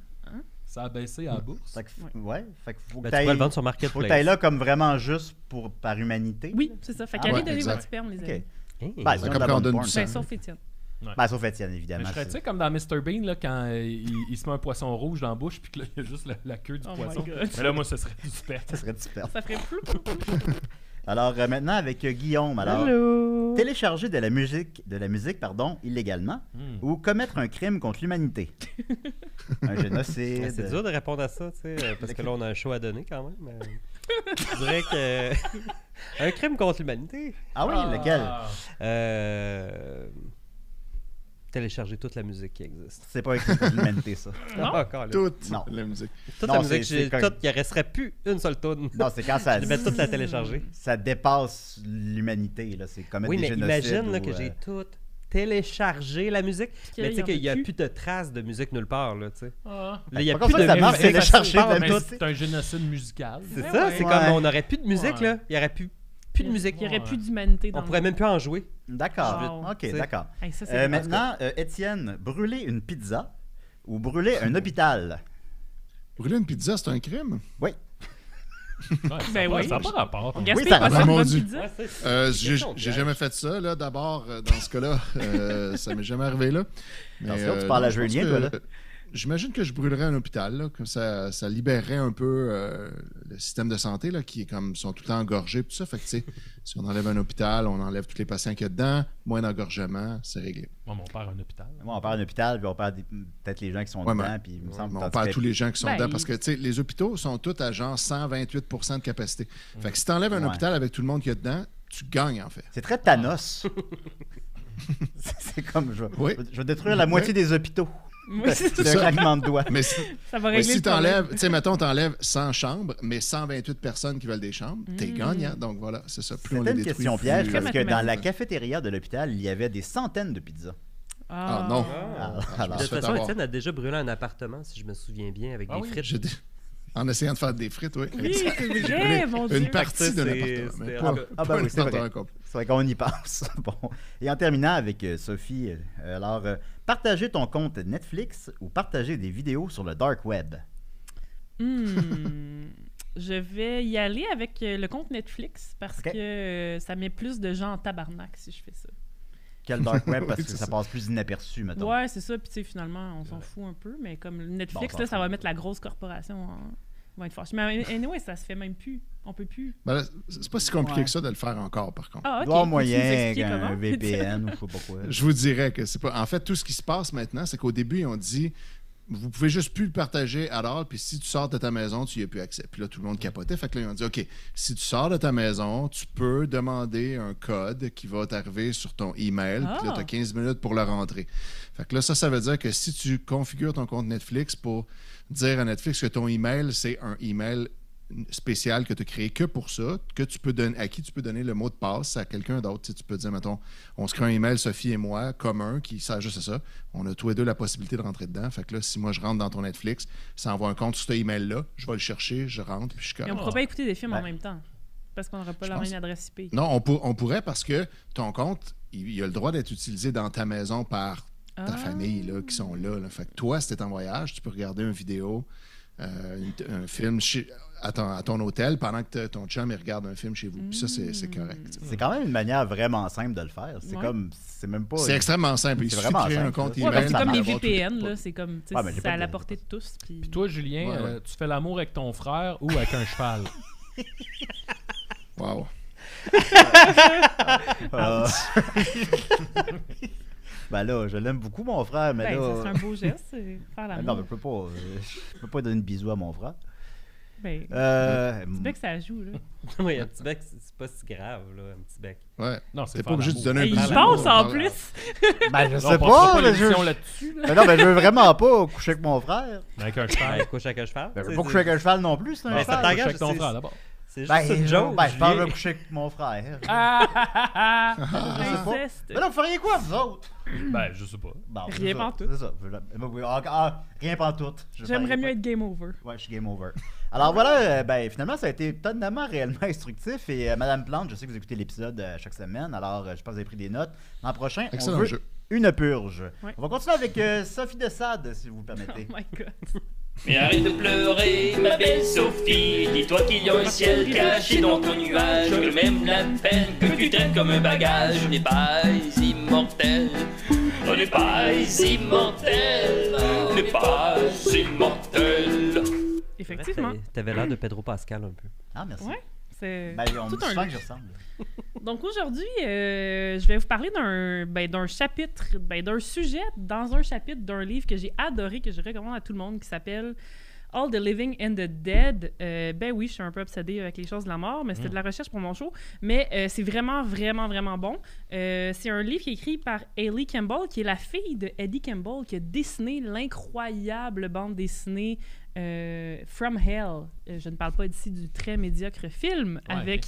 Speaker 4: Ça a baissé à la bourse.
Speaker 2: Fait que, ouais, fait que faut que
Speaker 6: Ben, tu
Speaker 2: t'ailles-
Speaker 6: pourrais le vendre sur
Speaker 2: faut que
Speaker 6: Marketplace.
Speaker 2: t'ailles là comme vraiment juste par humanité.
Speaker 3: Oui, c'est ça. Fait
Speaker 2: Ah
Speaker 3: qu'allez
Speaker 2: ouais,
Speaker 3: donner
Speaker 5: exact.
Speaker 3: votre sperme, les
Speaker 2: Ok.
Speaker 3: amis.
Speaker 6: Hey.
Speaker 2: Ben,
Speaker 5: C'est
Speaker 2: sinon,
Speaker 5: comme
Speaker 2: de la
Speaker 5: quand on
Speaker 2: bonne
Speaker 5: donne
Speaker 2: porn.
Speaker 5: du sang.
Speaker 3: Ben, sauf Étienne.
Speaker 2: Ben, sauf Étienne,
Speaker 4: Mais
Speaker 2: évidemment.
Speaker 4: je serais, tu
Speaker 2: c'est-
Speaker 4: sais, comme dans Mr. Bean, là, quand il se met un poisson rouge dans la bouche, puis que là, il y a juste la queue du
Speaker 3: Oh my
Speaker 4: poisson.
Speaker 3: God.
Speaker 4: Mais là, moi, ce serait du sperme.
Speaker 2: Ça serait super.
Speaker 3: Ça ferait flou.
Speaker 2: Alors maintenant avec Guillaume, alors
Speaker 6: Hello!
Speaker 2: télécharger de la musique illégalement
Speaker 4: Hmm.
Speaker 2: ou commettre un crime contre l'humanité. Un génocide.
Speaker 6: Ben, c'est dur de répondre à ça, tu sais, parce que là, on a un show à donner quand même. Je dirais que. Un crime contre l'humanité.
Speaker 2: Ah oui, lequel?
Speaker 6: Euh... téléchargé toute la musique qui existe.
Speaker 2: C'est pas écrit pour l'humanité, ça.
Speaker 3: Non?
Speaker 6: Encore, là.
Speaker 5: Toute
Speaker 2: Non.
Speaker 5: la musique.
Speaker 6: Toute
Speaker 2: Non,
Speaker 6: la musique,
Speaker 2: c'est quand-
Speaker 6: il ne resterait plus une seule tune.
Speaker 2: Non, c'est quand ça,
Speaker 6: Je vais toute la télécharger.
Speaker 2: ça dépasse l'humanité. Là. C'est commettre
Speaker 6: Oui,
Speaker 2: des
Speaker 6: mais
Speaker 2: génocides.
Speaker 6: imagine là,
Speaker 2: ou,
Speaker 6: que j'ai tout téléchargé la musique.
Speaker 3: qu'il
Speaker 6: Mais tu sais
Speaker 3: y en a
Speaker 6: qu'il n'y a
Speaker 3: plus.
Speaker 6: plus de traces de musique nulle part. Là, tu sais.
Speaker 4: Ah.
Speaker 6: Là, il n'y a
Speaker 2: Pas
Speaker 6: plus
Speaker 2: comme
Speaker 6: de
Speaker 2: ça que ça marche,
Speaker 6: musique.
Speaker 2: télécharger de la
Speaker 4: Mais
Speaker 2: musique.
Speaker 4: c'est un génocide musical.
Speaker 6: C'est
Speaker 3: Ouais,
Speaker 6: ça,
Speaker 3: ouais.
Speaker 6: c'est
Speaker 2: Ouais.
Speaker 6: comme on n'aurait plus de musique.
Speaker 4: Ouais.
Speaker 6: Là. Il n'y aurait plus de musique.
Speaker 3: Il n'y aurait plus d'humanité dans
Speaker 6: On pourrait même plus en jouer.
Speaker 2: D'accord.
Speaker 3: Wow.
Speaker 2: OK,
Speaker 6: C'est-
Speaker 2: d'accord.
Speaker 3: Hey, ça, c'est
Speaker 2: Maintenant, Étienne, brûler une pizza ou brûler un hôpital?
Speaker 5: Brûler une pizza, c'est un crime?
Speaker 4: Ouais,
Speaker 3: Ben oui.
Speaker 4: ça n'a pas rapport.
Speaker 3: On gaspille
Speaker 2: Oui, ça
Speaker 3: pas
Speaker 2: va.
Speaker 3: ça de
Speaker 5: Mon
Speaker 3: bonne
Speaker 5: Dieu.
Speaker 3: pizza.
Speaker 5: J'ai jamais fait ça. Là. D'abord, dans ce cas-là, ça m'est jamais arrivé là. Mais,
Speaker 2: Dans ce cas, tu parles à
Speaker 5: je pense
Speaker 2: Julien,
Speaker 5: que-
Speaker 2: toi, là.
Speaker 5: J'imagine que je brûlerais un hôpital, là, que ça libérerait un peu le système de santé, là, qui est comme sont tout le temps engorgés, tout ça. Fait que, tu sais, si on enlève un hôpital, on enlève tous les patients qu'il y a dedans, moins d'engorgement, c'est réglé.
Speaker 4: Moi, mon père a un hôpital.
Speaker 2: Moi, on parle d'un hôpital, puis on parle peut-être les gens qui sont
Speaker 5: Ouais,
Speaker 2: dedans,
Speaker 5: mais-
Speaker 2: puis il me
Speaker 5: Ouais,
Speaker 2: semble
Speaker 5: mais
Speaker 2: que
Speaker 5: on parle tous les gens qui sont
Speaker 3: Ben,
Speaker 5: dedans parce que tu sais, les hôpitaux sont tous à genre 128% de capacité. Fait que si tu enlèves un
Speaker 2: Ouais.
Speaker 5: hôpital avec tout le monde qui est dedans, tu gagnes en fait.
Speaker 2: C'est très Thanos. C'est comme,
Speaker 5: Oui.
Speaker 2: je vais détruire la moitié des hôpitaux.
Speaker 3: Oui, c'est
Speaker 2: C'est
Speaker 3: ça.
Speaker 2: un claquement de doigts.
Speaker 5: Mais
Speaker 3: Ça va
Speaker 5: mais
Speaker 3: régler
Speaker 5: si
Speaker 3: le problème.
Speaker 5: t'enlèves, tu sais, mettons, t'enlèves 100 chambres, mais 128 personnes qui veulent des chambres, t'es gagnant. Donc voilà, c'est ça. Plus on
Speaker 2: C'était
Speaker 5: les
Speaker 2: une
Speaker 5: détruit,
Speaker 2: question
Speaker 5: plus,
Speaker 2: piège, parce que dans la
Speaker 3: mathématique.
Speaker 2: cafétéria de l'hôpital, il y avait des centaines de pizzas.
Speaker 5: Ah non.
Speaker 2: Alors,
Speaker 5: je
Speaker 6: De
Speaker 5: me
Speaker 6: toute
Speaker 5: suis fait
Speaker 6: façon,
Speaker 5: avoir.
Speaker 6: Étienne a déjà brûlé un appartement, si je me souviens bien, avec
Speaker 4: Ah
Speaker 6: des
Speaker 4: oui,
Speaker 6: frites.
Speaker 5: J'ai dit- En essayant de faire des frites, oui.
Speaker 3: Oui,
Speaker 5: exact.
Speaker 3: c'est
Speaker 5: J'ai
Speaker 3: vrai,
Speaker 5: brûlé
Speaker 3: mon Dieu.
Speaker 5: une partie
Speaker 6: Ça,
Speaker 5: de
Speaker 6: c'est-
Speaker 5: l'appartement. mais
Speaker 6: c'est-
Speaker 5: pas-
Speaker 2: Ah,
Speaker 5: pas
Speaker 2: ben oui,
Speaker 5: un
Speaker 2: c'est vrai.
Speaker 5: appartement complet.
Speaker 2: C'est vrai qu'on y passe. Bon. Et en terminant avec Sophie, alors, partager ton compte Netflix ou partager des vidéos sur le dark web?
Speaker 3: Je vais y aller avec le compte Netflix parce
Speaker 2: Ok.
Speaker 3: que ça met plus de gens en tabarnak si je fais ça.
Speaker 2: Quel dark web? Parce
Speaker 5: Oui,
Speaker 2: que
Speaker 5: c'est
Speaker 2: ça
Speaker 5: ça.
Speaker 2: passe plus inaperçu, mettons.
Speaker 3: Ouais, c'est ça. Puis tu sais, finalement, on s'en fout un peu. Mais comme Netflix,
Speaker 2: Bon, on
Speaker 3: là,
Speaker 2: s'en
Speaker 3: ça va
Speaker 2: fout.
Speaker 3: mettre la grosse corporation en... va être fâchée. Mais anyway, ça se fait même plus. On peut plus.
Speaker 5: Ben là, c'est pas si compliqué
Speaker 2: Ouais.
Speaker 5: que ça de le faire encore, par contre.
Speaker 3: Ah,
Speaker 2: Il
Speaker 3: ok.
Speaker 2: doit y avoir
Speaker 3: Peux-tu nous
Speaker 2: moyen
Speaker 3: expliquer
Speaker 2: qu'un
Speaker 3: comment?
Speaker 2: VPN ou je sais pas quoi.
Speaker 5: Je vous dirais que c'est pas. En fait, tout ce qui se passe maintenant, c'est qu'au début, ils ont dit vous pouvez juste plus le partager à l'heure, puis si tu sors de ta maison, tu n'y as plus accès. Puis là, tout le monde capotait. Fait que là, ils ont dit OK, si tu sors de ta maison, tu peux demander un code qui va t'arriver sur ton email, puis là, tu as 15 minutes pour le rentrer. Fait que là, ça veut dire que si tu configures ton compte Netflix pour dire à Netflix que ton email, c'est un email spécial que tu as créé que pour ça, que tu peux donner, à qui tu peux donner le mot de passe à quelqu'un d'autre. Tu sais, tu peux dire, mettons, on se crée un email, Sophie et moi, commun, qui sert juste à ça. On a tous les deux la possibilité de rentrer dedans. Fait que là, si moi je rentre dans ton Netflix, ça envoie un compte sur ce email-là, je vais le chercher, je rentre, puis je suis
Speaker 3: Mais on
Speaker 5: correct.
Speaker 3: pourra pas écouter des films en
Speaker 2: Ben.
Speaker 3: même temps. Parce qu'on n'aura pas
Speaker 5: Je
Speaker 3: la
Speaker 5: pense.
Speaker 3: même adresse IP.
Speaker 5: Non, on pourrait parce que ton compte, il a le droit d'être utilisé dans ta maison par ta
Speaker 3: Ah.
Speaker 5: famille là, qui sont là, là. Fait que toi, si t'es en voyage, tu peux regarder une vidéo, un film à ton hôtel pendant que ton chum il regarde un film chez vous. Puis ça, c'est correct. tu sais.
Speaker 2: C'est quand même une manière vraiment simple de le faire. C'est
Speaker 3: Ouais.
Speaker 2: comme, c'est même pas.
Speaker 5: C'est extrêmement simple. Il
Speaker 2: C'est
Speaker 5: suffit de
Speaker 2: vraiment
Speaker 5: créer un
Speaker 2: simple,
Speaker 5: compte
Speaker 2: ça.
Speaker 3: Ouais,
Speaker 5: email.
Speaker 3: ben, c'est
Speaker 2: ça
Speaker 3: comme les
Speaker 2: marche.
Speaker 3: VPN, là. C'est comme, tu sais,
Speaker 2: Ouais, mais j'ai
Speaker 3: c'est
Speaker 2: pas
Speaker 3: à la
Speaker 2: de-
Speaker 3: portée de tous. Puis...
Speaker 4: Puis toi, Julien,
Speaker 5: Ouais, ouais.
Speaker 4: tu fais l'amour avec ton frère ou avec un cheval?
Speaker 5: Wow.
Speaker 2: Ah. Ben là, je l'aime beaucoup, mon frère, mais
Speaker 3: Ben, ça
Speaker 2: là.
Speaker 3: serait un beau geste, c'est faire
Speaker 2: Non, mais
Speaker 3: l'amour.
Speaker 2: je peux pas donner de bisou à mon frère.
Speaker 3: Ben,
Speaker 2: Mm.
Speaker 3: tu sais que ça joue, là.
Speaker 6: Oui, un petit bec, c'est pas si grave, là, un petit bec.
Speaker 5: Ouais.
Speaker 4: Non, c'est
Speaker 5: T'es pas
Speaker 4: faire
Speaker 5: obligé de
Speaker 4: l'amour.
Speaker 5: donner un
Speaker 3: Hey, il
Speaker 5: bisou.
Speaker 3: pense en
Speaker 5: Ouais.
Speaker 3: plus.
Speaker 2: Ben, je
Speaker 4: Non,
Speaker 2: sais
Speaker 4: on passera
Speaker 2: pas, mais
Speaker 4: l'émission
Speaker 2: je...
Speaker 4: là-dessus, là.
Speaker 2: Mais non, mais je veux vraiment pas coucher avec mon frère.
Speaker 4: Avec un
Speaker 6: Ben,
Speaker 4: cheval.
Speaker 6: couche avec un cheval.
Speaker 2: Ben, je veux
Speaker 6: c'est-
Speaker 2: pas coucher avec un cheval non plus, c'est un
Speaker 6: Ben, ça
Speaker 2: cheval.
Speaker 6: t'engage,
Speaker 4: Couche avec ton
Speaker 6: c'est-
Speaker 4: frère, d'abord.
Speaker 6: C'est juste
Speaker 2: Ben,
Speaker 6: une joke.
Speaker 2: ben, je parle de
Speaker 6: Julien.
Speaker 2: coucher avec mon frère.
Speaker 3: Inceste.
Speaker 2: Mais là, vous feriez quoi, vous autres?
Speaker 4: Ben, je sais pas.
Speaker 2: Bon,
Speaker 3: Rien
Speaker 2: c'est ça,
Speaker 3: pantoute.
Speaker 2: C'est ça. Rien pantoute.
Speaker 3: J'aimerais mieux être game over.
Speaker 2: Ouais, je suis game over. Alors voilà, ben finalement, ça a été étonnamment réellement instructif. Et Madame Plante, je sais que vous écoutez l'épisode chaque semaine, alors je pense que vous avez pris des notes. L'an prochain, on
Speaker 5: Excellent
Speaker 2: veut
Speaker 5: jeu.
Speaker 2: une purge.
Speaker 3: Ouais.
Speaker 2: On va continuer avec Sophie de Sade, si vous le
Speaker 3: Oh
Speaker 2: permettez.
Speaker 3: my god.
Speaker 1: Mais arrête de pleurer, ma belle Sophie. Dis-toi qu'il y a un ciel caché dans ton nuage. Que même la peine que tu traites comme un bagage. On n'est pas immortel. On n'est pas immortel. On n'est pas immortel.
Speaker 3: Effectivement.
Speaker 6: T'avais l'air de Pedro Pascal un peu.
Speaker 2: Ah, merci.
Speaker 3: Ouais. C'est
Speaker 2: Ben, on me
Speaker 3: tout
Speaker 2: dit
Speaker 3: un
Speaker 2: souvent que
Speaker 3: luxe.
Speaker 2: je ressemble.
Speaker 3: Donc aujourd'hui, je vais vous parler d'un chapitre, d'un sujet dans un chapitre d'un livre que j'ai adoré, que je recommande à tout le monde, qui s'appelle All the Living and the Dead. Ben oui, je suis un peu obsédée avec les choses de la mort, mais c'était de la recherche pour mon show. Mais c'est vraiment, vraiment, vraiment bon. C'est un livre qui est écrit par Hailey Campbell, qui est la fille de Eddie Campbell, qui a dessiné l'incroyable bande dessinée From Hell. Je ne parle pas d'ici du très médiocre film avec...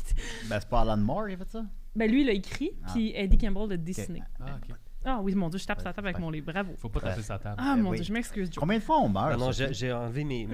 Speaker 2: Ben, c'est pas Alan Moore qui a fait ça?
Speaker 3: Ben lui, il l'a écrit, puis Eddie Campbell l'a dessiné.
Speaker 4: Ah, ok.
Speaker 3: Ah oui, mon Dieu, je tape sa table avec mon livre. Bravo.
Speaker 4: Faut pas taper sa table.
Speaker 3: Ah mon
Speaker 2: oui.
Speaker 3: Dieu, je m'excuse, Joe.
Speaker 2: Combien de fois on meurt?
Speaker 6: Ah non,
Speaker 2: ça?
Speaker 6: j'ai enlevé mes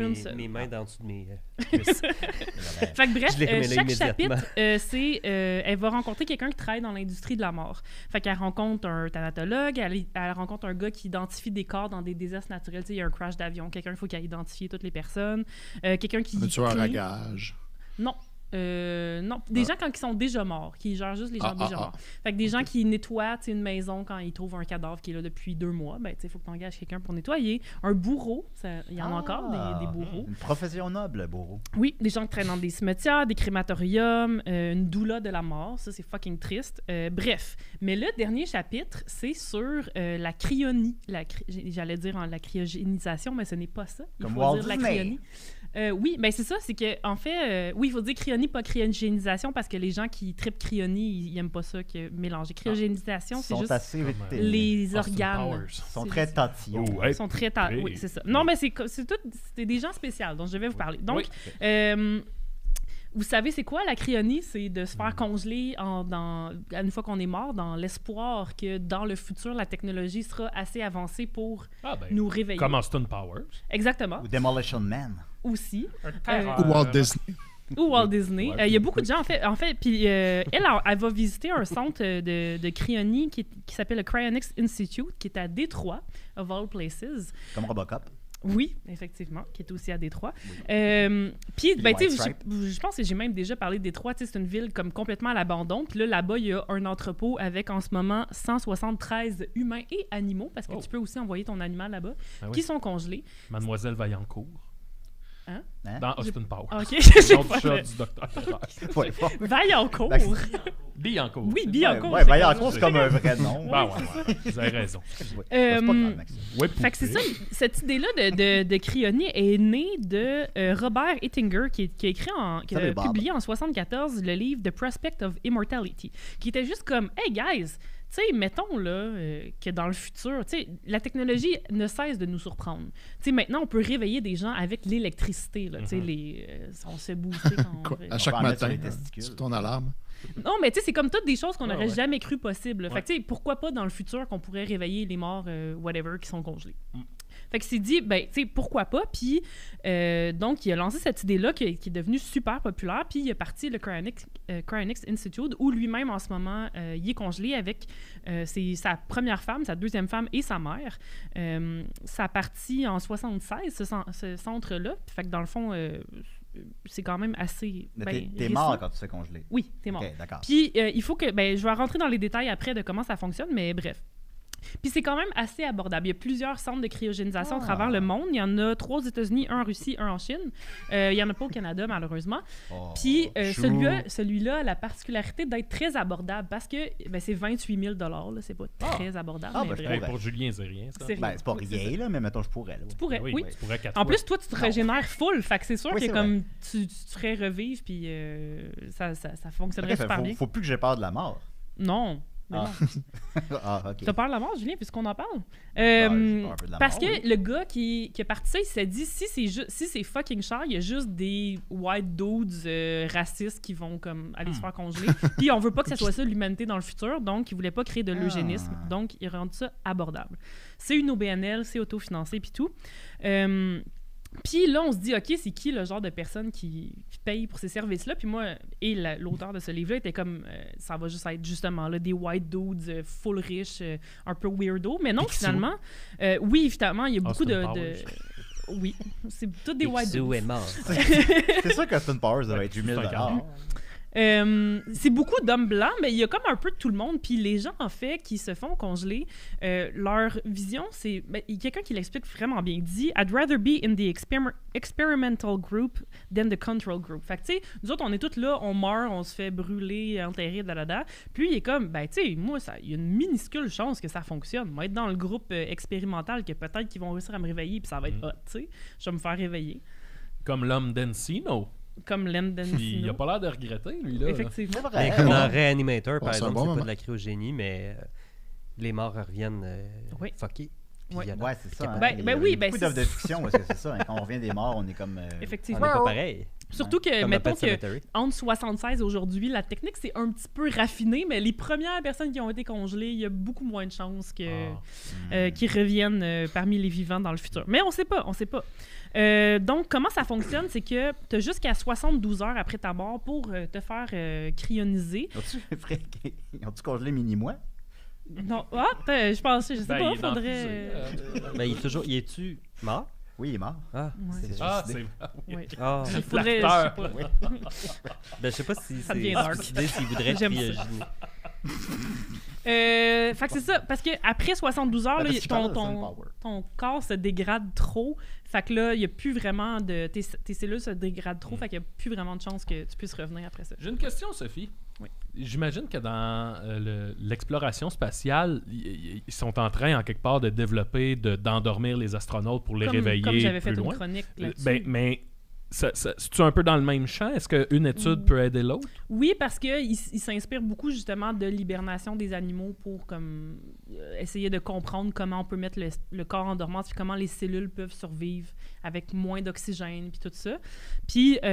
Speaker 6: mains d'en dessous de mes cuisses.
Speaker 3: Fait que bref,
Speaker 6: Je les remets là
Speaker 3: chaque
Speaker 6: immédiatement.
Speaker 3: chapitre, elle va rencontrer quelqu'un qui travaille dans l'industrie de la mort. Fait qu'elle rencontre un thanatologue, elle rencontre un gars qui identifie des corps dans des désastres naturels. Tu sais, il y a un crash d'avion, quelqu'un, il faut qu'il identifie toutes les personnes. Quelqu'un qui...
Speaker 5: Un tueur à gage.
Speaker 3: Non. Non, des gens quand ils sont déjà morts, qui gèrent juste les gens déjà morts. Fait que des gens qui nettoient une maison quand ils trouvent un cadavre qui est là depuis 2 mois, ben il faut que tu engages quelqu'un pour nettoyer. Un bourreau, il y en a encore des bourreaux.
Speaker 2: Une profession noble, le bourreau.
Speaker 3: Oui, des gens qui traînent dans des cimetières, des crématoriums, une doula de la mort, ça c'est fucking triste. Bref, mais le dernier chapitre, c'est sur la cryonie. J'allais dire la cryogénisation, mais ce n'est pas ça. Il
Speaker 2: Comme
Speaker 3: faut
Speaker 2: Walt
Speaker 3: dire la
Speaker 2: Disney.
Speaker 3: cryonie. Oui, ben c'est ça, c'est que en fait, oui, il faut dire cryonie, pas cryogénisation, parce que les gens qui trippent cryonie, ils aiment pas ça que mélanger. Cryogénisation,
Speaker 2: Ils
Speaker 3: c'est
Speaker 2: sont
Speaker 3: juste
Speaker 2: assez
Speaker 3: les
Speaker 4: Austin
Speaker 3: organes.
Speaker 4: Powers.
Speaker 2: Ils sont
Speaker 3: C'est
Speaker 2: très
Speaker 3: juste-
Speaker 2: tatillons.
Speaker 4: Oh, hey.
Speaker 3: Ils sont très oui, c'est ça. Non, mais c'est des gens spéciaux dont je vais vous parler. Donc, vous savez, c'est quoi la cryonie? C'est de se faire congeler une fois qu'on est mort, dans l'espoir que dans le futur, la technologie sera assez avancée pour
Speaker 4: Ah, ben,
Speaker 3: nous réveiller.
Speaker 4: comme Austin Powers.
Speaker 3: Exactement.
Speaker 2: Ou Demolition Man.
Speaker 3: Aussi.
Speaker 5: Ou Walt Disney.
Speaker 3: Ou Walt Disney.
Speaker 4: Ouais.
Speaker 3: Il y a beaucoup de gens, en fait puis elle va visiter un centre de cryonie qui s'appelle le Cryonics Institute, qui est à Détroit, of all places.
Speaker 2: Comme Robocop.
Speaker 3: Oui, effectivement, qui est aussi à Détroit. Puis, ben, tu sais, je pense que j'ai même déjà parlé de Détroit. Tu sais, c'est une ville comme complètement à l'abandon. Puis là-bas, il y a un entrepôt avec en ce moment 173 humains et animaux, parce que tu peux aussi envoyer ton animal là-bas,
Speaker 4: Ah oui.
Speaker 3: qui sont congelés.
Speaker 4: Mademoiselle Vaillancourt.
Speaker 3: Hein?
Speaker 4: Dans Austin Powers.
Speaker 3: Ok,
Speaker 4: Le
Speaker 3: j'ai
Speaker 4: nom du
Speaker 3: pas
Speaker 4: chat
Speaker 3: le-
Speaker 4: du docteur Terreur.
Speaker 2: Ouais, fort.
Speaker 3: Vaillancourt.
Speaker 4: Billancourt.
Speaker 3: Oui, Billancourt.
Speaker 2: Ouais, Vaillancourt, c'est comme un vrai nom.
Speaker 4: Ben ouais. Vous avez raison.
Speaker 2: Ouais. C'est pas grave, Maxime.
Speaker 4: Ouais,
Speaker 3: Fait que c'est ça,
Speaker 4: poupée.
Speaker 3: cette idée-là de cryonie est née de Robert Ettinger, qui a
Speaker 2: Salut, Bob.
Speaker 3: publié en 1974 le livre The Prospect of Immortality, qui était juste comme « Hey guys, tu sais, mettons là, que dans le futur, tu sais, la technologie ne cesse de nous surprendre. Tu sais, maintenant, on peut réveiller des gens avec l'électricité, là, tu sais, on se fait booster quand on
Speaker 5: Quoi?
Speaker 3: veut.
Speaker 5: À chaque
Speaker 2: va en mettre sur
Speaker 5: matin,
Speaker 2: les testicules.
Speaker 5: sur ton alarme.
Speaker 3: Non, mais tu sais, c'est comme toutes des choses qu'on n'aurait
Speaker 4: ouais.
Speaker 3: jamais cru possible. Fait
Speaker 4: Ouais.
Speaker 3: que tu sais, pourquoi pas dans le futur qu'on pourrait réveiller les morts, whatever, qui sont congelés. Fait que c'est dit, ben, tu sais, pourquoi pas? Puis, donc, il a lancé cette idée-là qui est devenue super populaire. Puis, il est parti le Cryonics Institute, où lui-même, en ce moment, il est congelé avec sa première femme, sa deuxième femme et sa mère. Ça a parti en 1976, ce centre-là. Fait que, dans le fond, c'est quand même assez.
Speaker 2: Mais t'es
Speaker 3: récent.
Speaker 2: mort quand tu te fais congeler.
Speaker 3: Oui, t'es mort.
Speaker 2: Ok, d'accord.
Speaker 3: Puis, il faut que... Ben, je vais rentrer dans les détails après de comment ça fonctionne, mais bref. Puis c'est quand même assez abordable. Il y a plusieurs centres de cryogénisation à travers le monde. Il y en a 3 aux États-Unis, 1 en Russie, 1 en Chine. Il n'y en a pas au Canada, malheureusement.
Speaker 2: Oh,
Speaker 3: Puis
Speaker 2: chou.
Speaker 3: celui-là a la particularité d'être très abordable parce que ben, c'est 28 000 là. C'est pas très abordable.
Speaker 2: Ah,
Speaker 3: mais
Speaker 2: ben, je
Speaker 3: bref.
Speaker 4: Hey, pour Julien, c'est rien, ça.
Speaker 3: C'est
Speaker 2: Ben, c'est pas
Speaker 3: Oui, c'est
Speaker 2: rien, là, mais mettons, je pourrais. Là.
Speaker 3: Tu pourrais, oui.
Speaker 4: Tu pourrais 4
Speaker 3: En plus, toi, tu te régénères full. Fait que c'est sûr
Speaker 2: Oui,
Speaker 3: que
Speaker 2: c'est
Speaker 3: comme tu te ferais revivre, puis ça fonctionnerait
Speaker 2: Ok,
Speaker 3: super bien.
Speaker 2: faut plus que j'ai peur de la mort.
Speaker 3: Non. Mais
Speaker 2: Ah.
Speaker 3: non.
Speaker 2: Ah, ok.
Speaker 3: T'as peur de la mort, Julien, puisqu'on en parle?
Speaker 2: j'ai peur un peu de la
Speaker 3: Parce
Speaker 2: mort,
Speaker 3: que le gars qui est parti ça, il s'est dit, si c'est fucking cher, il y a juste des white dudes racistes qui vont comme aller se faire congeler. Puis on veut pas que ça soit ça l'humanité dans le futur, donc il voulait pas créer de l'eugénisme. Donc il rend ça abordable. C'est une OBNL, c'est autofinancé puis tout. Puis là, on se dit, OK, c'est qui le genre de personne qui paye pour ces services-là? Puis moi, et l'auteur de ce livre-là était comme, ça va juste être justement là, des white dudes full riches, un peu weirdo. Mais non,
Speaker 2: Picsou.
Speaker 3: finalement, oui, finalement, il y a beaucoup
Speaker 4: Austin
Speaker 3: de...
Speaker 4: Powers.
Speaker 3: Oui, c'est tous des white
Speaker 6: Picsou
Speaker 3: dudes.
Speaker 6: est mort.
Speaker 2: C'est sûr qu'Austin Powers devait être 8 000
Speaker 4: C'est un carré.
Speaker 3: C'est beaucoup d'hommes blancs, mais il y a comme un peu de tout le monde. Puis les gens, en fait, qui se font congeler, leur vision, c'est... Ben, il y a quelqu'un qui l'explique vraiment bien. Il dit « I'd rather be in the experimental group than the control group ». Fait que, tu sais, nous autres, on est tous là, on meurt, on se fait brûler, enterrer, dadada. Puis il est comme, ben, tu sais, moi, il y a une minuscule chance que ça fonctionne. Moi, être dans le groupe expérimental, que peut-être qu'ils vont réussir à me réveiller, puis ça va être hot, tu sais. Je vais me faire réveiller.
Speaker 4: Comme l'homme d'Encino.
Speaker 3: Comme Len
Speaker 4: Puis il
Speaker 3: D'Encino.
Speaker 4: a pas l'air de regretter, lui, là.
Speaker 3: Effectivement.
Speaker 6: Mais comme dans Reanimator, par
Speaker 5: Ouais, c'est un
Speaker 6: exemple,
Speaker 5: bon
Speaker 6: c'est pas
Speaker 5: moment.
Speaker 6: de la cryogénie, mais les morts reviennent
Speaker 3: Oui.
Speaker 6: fuckés. Puis
Speaker 3: Ouais.
Speaker 6: il y en a-
Speaker 2: Ouais, c'est ça. hein.
Speaker 3: Ben-
Speaker 2: Il y a
Speaker 3: ben oui,
Speaker 2: beaucoup
Speaker 3: ben
Speaker 2: d'œuvres
Speaker 3: c'est-
Speaker 2: de fiction, parce que c'est ça. Hein, quand on revient des morts, on est comme.
Speaker 6: On
Speaker 3: Effectivement.
Speaker 6: n'est pas pareil.
Speaker 3: Surtout que,
Speaker 6: Comme
Speaker 3: mettons
Speaker 6: dans Pet
Speaker 3: que
Speaker 6: Sematary.
Speaker 3: entre 76 et aujourd'hui, la technique c'est un petit peu raffiné, mais les premières personnes qui ont été congelées, il y a beaucoup moins de chances que qu'ils reviennent parmi les vivants dans le futur. Mais on sait pas. Donc, comment ça fonctionne, c'est que tu as jusqu'à 72 heures après ta mort pour te faire cryoniser.
Speaker 2: Ils ont-tu congelé mini-moi?
Speaker 3: Non, je pense, je sais
Speaker 4: Ben,
Speaker 3: pas,
Speaker 4: il est dans le
Speaker 3: faudrait...
Speaker 4: fusée,
Speaker 6: Ben, il est-tu mort?
Speaker 2: Oui, il est mort.
Speaker 6: Ah,
Speaker 3: Ouais.
Speaker 2: C'est
Speaker 4: Ah,
Speaker 2: suicidé.
Speaker 4: c'est...
Speaker 3: Ouais.
Speaker 6: ah.
Speaker 3: Il faudrait, je sais
Speaker 4: L'acteur.
Speaker 3: pas.
Speaker 6: Ben, je sais pas si
Speaker 3: Ça
Speaker 6: c'est
Speaker 3: devient dark.
Speaker 6: suicidé, s'il voudrait
Speaker 3: J'aime ça.
Speaker 6: cryogéniser.
Speaker 3: Fait que c'est ça, parce que après 72 heures,
Speaker 2: Ben,
Speaker 3: là,
Speaker 2: parce qu'il parle de
Speaker 3: ton
Speaker 2: Sunpower.
Speaker 3: corps se dégrade trop. Fait que là, il n'y a plus vraiment de... Tes cellules se dégradent trop, fait qu'il n'y a plus vraiment de chance que tu puisses revenir après ça.
Speaker 4: J'ai une question, Sophie.
Speaker 3: Oui.
Speaker 4: J'imagine que dans l'exploration spatiale, ils sont en train, en quelque part, de développer, d'endormir les astronautes pour les réveiller
Speaker 3: Comme j'avais fait
Speaker 4: plus
Speaker 3: une
Speaker 4: loin.
Speaker 3: chronique là-dessus.
Speaker 4: Ben, mais c'est-tu un peu dans le même champ? Est-ce qu'une étude peut aider l'autre?
Speaker 3: Oui, parce qu'il s'inspire beaucoup justement de l'hibernation des animaux pour comme essayer de comprendre comment on peut mettre le corps en dormance puis comment les cellules peuvent survivre avec moins d'oxygène puis tout ça. Puis, tu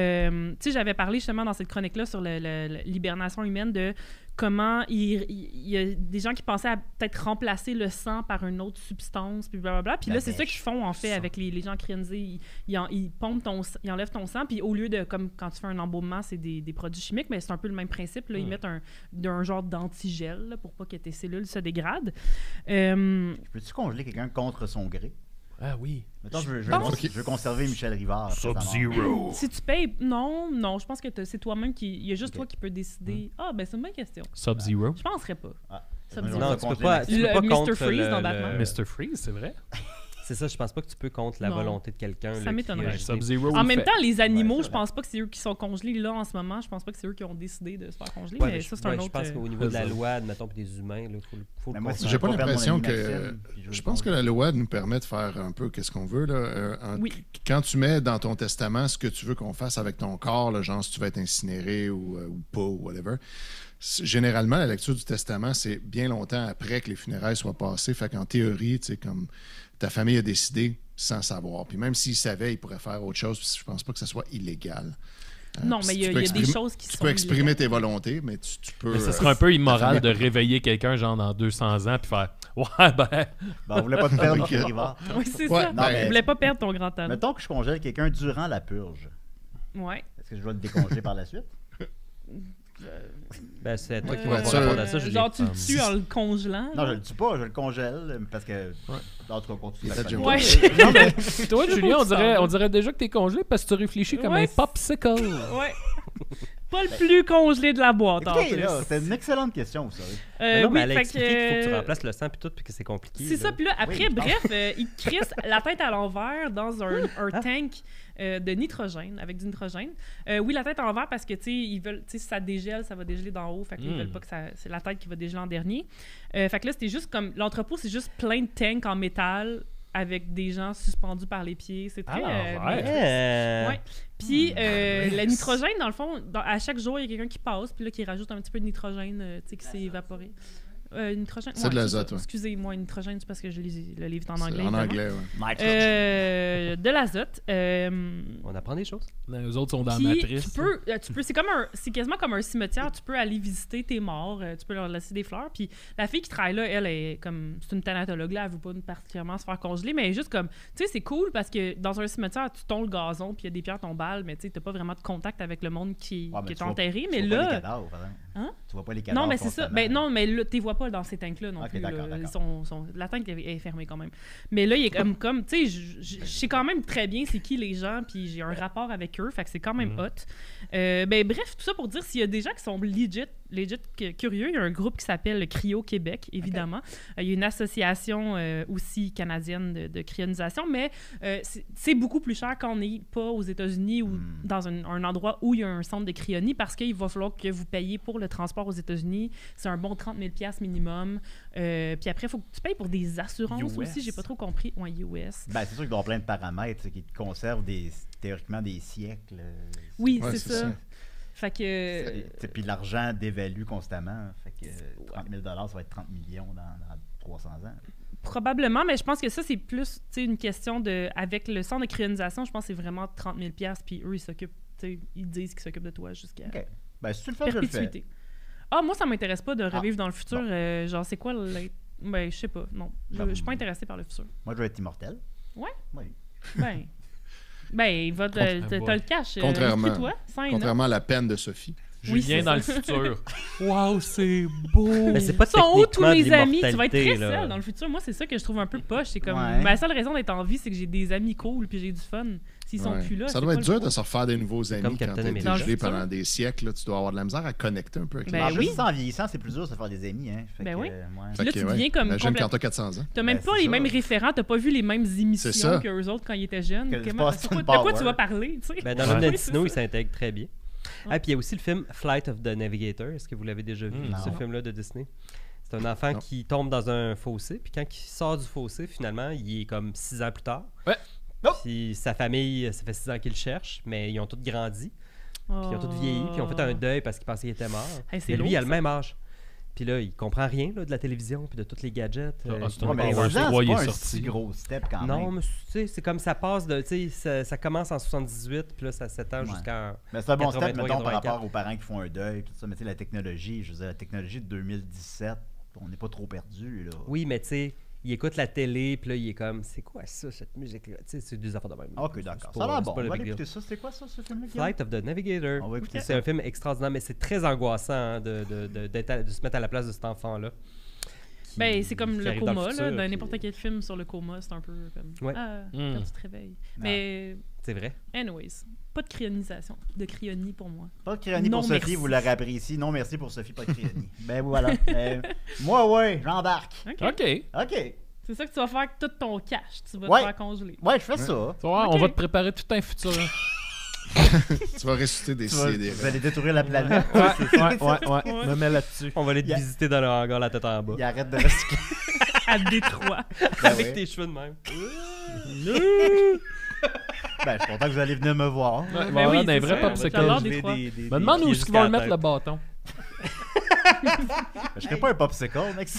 Speaker 3: sais, j'avais parlé justement dans cette chronique-là sur l'hibernation humaine de comment il y a des gens qui pensaient à peut-être remplacer le sang par une autre substance, puis blablabla. Puis
Speaker 2: La
Speaker 3: là, c'est ça
Speaker 2: dèche.
Speaker 3: qu'ils font, en fait,
Speaker 2: Ça.
Speaker 3: avec les gens cryonisés. Ils pompent ils enlèvent ton sang, puis au lieu de, comme quand tu fais un embaumement, c'est des produits chimiques, mais c'est un peu le même principe. Là, ils mettent un genre d'antigel là, pour pas que tes cellules se dégradent.
Speaker 2: Peux-tu congeler quelqu'un contre son gré?
Speaker 4: Ah oui.
Speaker 2: Mettons, je
Speaker 3: pense-
Speaker 2: veux conserver Michel Rivard. après sa mort.
Speaker 4: Sub-Zero.
Speaker 3: Si tu payes... Non, je pense que c'est toi-même qui... Il y a juste
Speaker 2: Ok.
Speaker 3: toi qui peux décider... Ah, ben c'est une bonne question.
Speaker 4: Sub-Zero.
Speaker 3: Je penserais pas.
Speaker 2: Ah.
Speaker 3: Sub-Zero.
Speaker 6: Non,
Speaker 2: Je
Speaker 6: tu
Speaker 2: vais
Speaker 6: peux pas,
Speaker 2: congeler
Speaker 6: tu peux pas
Speaker 3: Mr.
Speaker 6: contre
Speaker 3: Freeze
Speaker 6: le-
Speaker 3: dans Batman.
Speaker 4: Mr. Freeze, c'est vrai?
Speaker 6: C'est ça, je pense pas que tu peux contre la
Speaker 3: Non.
Speaker 6: volonté de quelqu'un.
Speaker 3: Ça
Speaker 6: là,
Speaker 3: m'étonnerait.
Speaker 6: qui-
Speaker 4: Sub-Zero.
Speaker 3: En
Speaker 4: il
Speaker 3: même
Speaker 4: fait-
Speaker 3: temps, les animaux,
Speaker 2: Ouais,
Speaker 3: je
Speaker 2: c'est
Speaker 3: pense pas que c'est eux qui sont congelés là en ce moment. Je pense pas que c'est eux qui ont décidé de se faire congeler,
Speaker 6: Ouais,
Speaker 3: mais
Speaker 6: mais
Speaker 3: ça, c'est
Speaker 6: ouais,
Speaker 3: un
Speaker 6: je
Speaker 3: autre...
Speaker 6: pense qu'au niveau de la loi, admettons, pour des humains, il faut
Speaker 2: Mais
Speaker 6: le
Speaker 2: moi,
Speaker 6: considérer.
Speaker 5: J'ai pas
Speaker 2: perdre mon
Speaker 5: l'impression
Speaker 2: ami
Speaker 5: que.
Speaker 2: Maxime, puis veux
Speaker 5: Je
Speaker 2: le
Speaker 5: pense que
Speaker 2: congeler.
Speaker 5: la loi nous permet de faire un peu qu'est-ce qu'on veut. Là.
Speaker 3: Oui.
Speaker 5: Quand tu mets dans ton testament ce que tu veux qu'on fasse avec ton corps, là, genre si tu vas être incinéré ou pas, ou whatever, généralement, la lecture du testament, c'est bien longtemps après que les funérailles soient passées. Fait qu'en théorie, tu sais, comme ta famille a décidé sans savoir. Puis même s'ils savaient, ils pourraient faire autre chose. Puis je pense pas que ça soit illégal.
Speaker 3: Non,
Speaker 5: puis
Speaker 3: mais il y a
Speaker 5: tu peux
Speaker 3: des
Speaker 5: exprimer-
Speaker 3: choses qui
Speaker 5: Tu
Speaker 3: sont
Speaker 5: peux exprimer
Speaker 3: illégales.
Speaker 5: tes volontés, mais tu peux.
Speaker 4: Mais ce serait un peu
Speaker 5: ta
Speaker 4: immoral de
Speaker 5: famille-
Speaker 4: réveiller quelqu'un, genre, dans 200 ans, puis faire « Ouais, ben...
Speaker 2: Ben, on voulait pas te perdre Michel Rivard.
Speaker 3: Oui, c'est
Speaker 5: Ouais,
Speaker 3: ça.
Speaker 5: non, mais-
Speaker 3: Je voulais pas perdre ton grand talent.
Speaker 2: Mettons que je congèle quelqu'un durant la purge.
Speaker 3: Ouais.
Speaker 2: Est-ce que je dois le décongeler par la suite?
Speaker 6: Ben, c'est toi qui
Speaker 5: Ouais,
Speaker 6: vas
Speaker 5: ça-
Speaker 6: répondre à ça, Julien.
Speaker 3: Genre, tu le tues en le congelant.
Speaker 2: Non, je
Speaker 3: là.
Speaker 2: le tue pas, je le congèle parce que. En tout cas, continue.
Speaker 5: C'est
Speaker 2: la
Speaker 5: déjà
Speaker 2: chronique.
Speaker 3: Ouais.
Speaker 4: Non, mais toi,
Speaker 3: Je sais
Speaker 4: Julien,
Speaker 3: pas où
Speaker 4: on
Speaker 3: tu
Speaker 4: dirait,
Speaker 3: t'en
Speaker 4: on dirait déjà que t'es congelé parce que tu réfléchis comme
Speaker 3: Ouais,
Speaker 4: un popsicle.
Speaker 3: Ouais. Pas le plus congelé de la boîte, en
Speaker 2: Écoutez,
Speaker 3: plus.
Speaker 2: là, c'est une excellente question, vous savez.
Speaker 6: Mais non, mais
Speaker 3: oui,
Speaker 6: elle a
Speaker 3: fait
Speaker 6: expliqué qu'il faut que tu
Speaker 3: que...
Speaker 6: remplaces le sang puis tout, puis que c'est compliqué.
Speaker 3: C'est ça, puis là, après,
Speaker 2: Oui, je pense.
Speaker 3: bref, ils crissent la tête à l'envers dans un tank de nitrogène, avec du nitrogène. Oui, la tête à l'envers parce que, tu sais, ils veulent, tu sais, si ça dégèle, ça va dégeler d'en haut, fait qu'ils veulent pas que ça... C'est la tête qui va dégeler en dernier. Fait que là, c'était juste comme... L'entrepôt, c'est juste plein de tanks en métal avec des gens suspendus par les pieds. C'est très... Ouais. Puis le nitrogène, dans le fond, à chaque jour, il y a quelqu'un qui passe, puis là, qui rajoute un petit peu de nitrogène, tu sais, qui s'est évaporé. Nitrogène.
Speaker 5: C'est de l'azote,
Speaker 3: ça.
Speaker 5: ouais.
Speaker 3: Excusez-moi, nitrogène, c'est parce que je lis le livre en
Speaker 5: C'est
Speaker 3: anglais.
Speaker 5: en
Speaker 3: évidemment.
Speaker 5: anglais, ouais.
Speaker 3: De l'azote.
Speaker 6: On apprend des choses.
Speaker 4: Les autres sont dans
Speaker 3: Puis,
Speaker 4: la matrice.
Speaker 3: c'est quasiment comme un cimetière. Tu peux aller visiter tes morts, tu peux leur laisser des fleurs. Puis la fille qui travaille là, elle est comme, c'est une thanatologue là, elle veut pas particulièrement se faire congeler, mais elle est juste comme, tu sais, c'est cool parce que dans un cimetière, tu tonds le gazon, puis il y a des pierres tombales, mais tu sais, t'as pas vraiment de contact avec le monde qui
Speaker 2: Ouais, mais
Speaker 3: est
Speaker 2: tu vois-
Speaker 3: enterré.
Speaker 2: Tu
Speaker 3: Mais
Speaker 2: vois pas les
Speaker 3: là,
Speaker 2: cadavres, par exemple.
Speaker 3: Hein?
Speaker 2: Tu vois pas les cadavres.
Speaker 3: non, mais c'est ça.
Speaker 2: constamment.
Speaker 3: Ben non, mais là, tu les vois pas dans ces tanks-là non
Speaker 2: Ok,
Speaker 3: plus.
Speaker 2: d'accord,
Speaker 3: là.
Speaker 2: d'accord.
Speaker 3: La tank est fermée quand même. Mais là, il est comme tu sais, je sais quand même très bien c'est qui les gens, puis j'ai un rapport avec eux, fait que c'est quand même hot. Ben bref, tout ça pour dire s'il y a des gens qui sont legit legit curieux. Il y a un groupe qui s'appelle le Cryo Québec, évidemment. Il y a une association aussi canadienne de cryonisation, mais c'est beaucoup plus cher quand on n'est pas aux États-Unis ou dans un endroit où il y a un centre de cryonie parce qu'il va falloir que vous payiez pour le transport aux États-Unis. C'est un bon 30 000 $ minimum. Puis après, il faut que tu payes pour des assurances aussi. J'ai pas trop compris. Ouais, US.
Speaker 2: Ben, c'est sûr qu'ils doivent avoir plein de paramètres qui te conservent théoriquement des siècles.
Speaker 3: Oui,
Speaker 5: Ouais,
Speaker 3: c'est
Speaker 5: c'est
Speaker 3: ça.
Speaker 5: ça.
Speaker 3: Fait que...
Speaker 2: Puis l'argent dévalue constamment. Fait que 30 000 $, ça va être 30 millions dans 300 ans.
Speaker 3: Probablement, mais je pense que ça, c'est plus une question de... Avec le centre de cryonisation, je pense que c'est vraiment 30 000 $, puis eux, ils s'occupent... Ils disent qu'ils s'occupent de toi jusqu'à
Speaker 2: OK. Ben, si tu le fais, je le fais.
Speaker 3: perpétuité. Ah, moi, ça m'intéresse pas de revivre dans le futur. Genre, c'est quoi Ben, je sais pas. Non. Je suis pas intéressée par le futur.
Speaker 2: Moi, je vais être immortel.
Speaker 3: Ouais?
Speaker 2: Oui.
Speaker 3: Ben, t'as le cash.
Speaker 5: Contrairement à la peine de Sophie.
Speaker 3: Oui,
Speaker 4: Julien
Speaker 3: c'est
Speaker 4: dans
Speaker 3: ça.
Speaker 4: le futur. Wow, c'est beau!
Speaker 6: Mais c'est pas
Speaker 3: Ils sont où tous
Speaker 6: techniquement de
Speaker 3: mes amis? Tu vas être très
Speaker 6: l'immortalité, là.
Speaker 3: seul dans le futur. Moi, c'est ça que je trouve un peu poche. C'est comme
Speaker 2: Ouais.
Speaker 3: ma seule raison d'être en vie, c'est que j'ai des amis cool puis j'ai du fun. S'ils sont
Speaker 5: Ouais.
Speaker 3: plus là,
Speaker 5: Ça
Speaker 3: c'est
Speaker 5: doit
Speaker 3: pas
Speaker 5: être
Speaker 3: le
Speaker 5: dur
Speaker 3: fun.
Speaker 5: de se refaire des nouveaux amis
Speaker 6: comme
Speaker 5: quand
Speaker 6: Captain
Speaker 5: tu as été
Speaker 6: America.
Speaker 5: gelé
Speaker 3: Dans le
Speaker 5: pendant
Speaker 3: futur.
Speaker 5: des siècles. Là, tu dois avoir de la misère à connecter un peu avec les
Speaker 3: Ben
Speaker 5: gens.
Speaker 3: oui.
Speaker 2: Juste en vieillissant, c'est plus dur de se faire des amis. Hein. Fait
Speaker 3: Ben
Speaker 2: que,
Speaker 3: oui.
Speaker 2: ouais.
Speaker 3: Puis là,
Speaker 5: Fait
Speaker 3: tu
Speaker 5: que,
Speaker 3: deviens comme
Speaker 5: imagine
Speaker 3: complètement-
Speaker 5: quand t'as 400 ans.
Speaker 3: T'as même
Speaker 2: Ben,
Speaker 3: pas
Speaker 2: c'est
Speaker 3: les
Speaker 2: ça.
Speaker 3: mêmes référents, t'as pas vu les mêmes
Speaker 5: C'est
Speaker 3: émissions
Speaker 5: ça.
Speaker 3: qu'eux autres quand ils étaient jeunes.
Speaker 2: Que
Speaker 3: Comment-
Speaker 2: Austin
Speaker 3: de quoi
Speaker 2: Power.
Speaker 3: tu vas parler, tu sais?
Speaker 6: Ben, dans
Speaker 4: Ouais.
Speaker 6: l'homme de
Speaker 3: Oui,
Speaker 6: Destino,
Speaker 3: c'est
Speaker 6: il
Speaker 3: ça.
Speaker 6: s'intègre très bien. Ah, puis il y a aussi le film Flight of the Navigator. Est-ce que vous l'avez déjà vu, ce
Speaker 2: Non.
Speaker 6: film-là de Disney? C'est un enfant
Speaker 5: Non.
Speaker 6: qui tombe dans un fossé, puis quand il sort du fossé, finalement, il est comme 6 ans plus tard.
Speaker 4: Ouais.
Speaker 2: Oh!
Speaker 6: Puis sa famille, ça fait 6 ans qu'ils le cherchent, mais ils ont tous grandi, puis ils ont tous vieilli, puis ils ont fait un deuil parce qu'ils pensaient qu'il était mort.
Speaker 3: Hey, c'est
Speaker 6: Et lui,
Speaker 3: lourd,
Speaker 6: il a le
Speaker 3: ça.
Speaker 6: même âge. Puis là, il comprend rien là, de la télévision, puis de tous les gadgets.
Speaker 4: c'est
Speaker 2: Ouais,
Speaker 4: un
Speaker 2: mais
Speaker 4: Power
Speaker 2: 6 ans,
Speaker 4: 3, il
Speaker 2: c'est
Speaker 4: est
Speaker 2: pas un
Speaker 4: sorti.
Speaker 2: si gros step quand
Speaker 6: Non,
Speaker 2: même.
Speaker 6: mais tu sais, c'est comme ça passe de. Tu sais, ça commence en 78, puis là, ça s'étend
Speaker 2: Ouais.
Speaker 6: jusqu'en.
Speaker 2: Mais c'est un bon step,
Speaker 6: 83,
Speaker 2: mettons, par
Speaker 6: 84.
Speaker 2: rapport aux parents qui font un deuil. Tout ça. Mais tu sais, la technologie, je veux dire, la technologie de 2017, on n'est pas trop perdu. Là.
Speaker 6: Oui, mais tu sais, il écoute la télé, puis là, il est comme, c'est quoi ça, cette musique-là? Tu sais, c'est des affaires de même.
Speaker 2: Ok,
Speaker 6: C'est
Speaker 2: d'accord.
Speaker 6: pas-
Speaker 2: Ça a l'air
Speaker 6: c'est
Speaker 2: bon.
Speaker 6: pas
Speaker 2: On
Speaker 6: le
Speaker 2: va
Speaker 6: big
Speaker 2: aller
Speaker 6: deal.
Speaker 2: écouter ça. C'est quoi ça, ce film-là?
Speaker 6: Flight of the Navigator.
Speaker 2: On va écouter
Speaker 6: C'est un film extraordinaire, mais c'est très angoissant hein, de se mettre à la place de cet enfant-là.
Speaker 3: Ben, c'est comme
Speaker 6: qui
Speaker 3: le
Speaker 6: arrive dans
Speaker 3: coma,
Speaker 6: futur,
Speaker 3: là. Dans
Speaker 6: puis-
Speaker 3: n'importe quel film sur le coma, c'est un peu comme.
Speaker 6: Ouais.
Speaker 3: Ah,
Speaker 4: Mm.
Speaker 3: quand tu te réveilles. Mais,
Speaker 6: C'est vrai.
Speaker 3: anyways, pas de cryonisation. De cryonie pour moi.
Speaker 2: Pas de cryonie
Speaker 3: Non,
Speaker 2: pour Sophie,
Speaker 3: merci.
Speaker 2: vous l'aurez appris ici. Non, merci pour Sophie, pas de cryonie. Ben voilà. Moi, ouais, j'embarque.
Speaker 3: OK.
Speaker 4: OK.
Speaker 2: OK.
Speaker 3: C'est ça que tu vas faire avec tout ton cash. Tu vas
Speaker 2: Ouais.
Speaker 3: te faire congeler.
Speaker 2: Ouais, je fais ça.
Speaker 4: Tu vois,
Speaker 3: Ok.
Speaker 4: on va te préparer tout un futur.
Speaker 5: Tu vas ressusciter des
Speaker 2: Tu vas-
Speaker 5: CD.
Speaker 2: vous allez détruire la planète.
Speaker 4: ouais. Me mets là-dessus.
Speaker 6: On va aller te
Speaker 2: Yeah.
Speaker 6: visiter dans le hangar la tête en bas.
Speaker 2: Il arrête de recycler.
Speaker 3: À Détroit.
Speaker 2: Ben
Speaker 6: Avec
Speaker 2: ouais.
Speaker 6: tes cheveux de même.
Speaker 2: Ben, je suis content que vous allez venir me voir.
Speaker 4: Ouais,
Speaker 3: Ben
Speaker 4: voilà,
Speaker 3: oui,
Speaker 4: des
Speaker 3: c'est
Speaker 4: vrais
Speaker 3: ça.
Speaker 4: popsicles.
Speaker 3: J'adore
Speaker 4: Je
Speaker 3: Détroit.
Speaker 4: me demande où est-ce qu'ils vont le mettre le bâton.
Speaker 2: Je serais pas un popsicle, mec.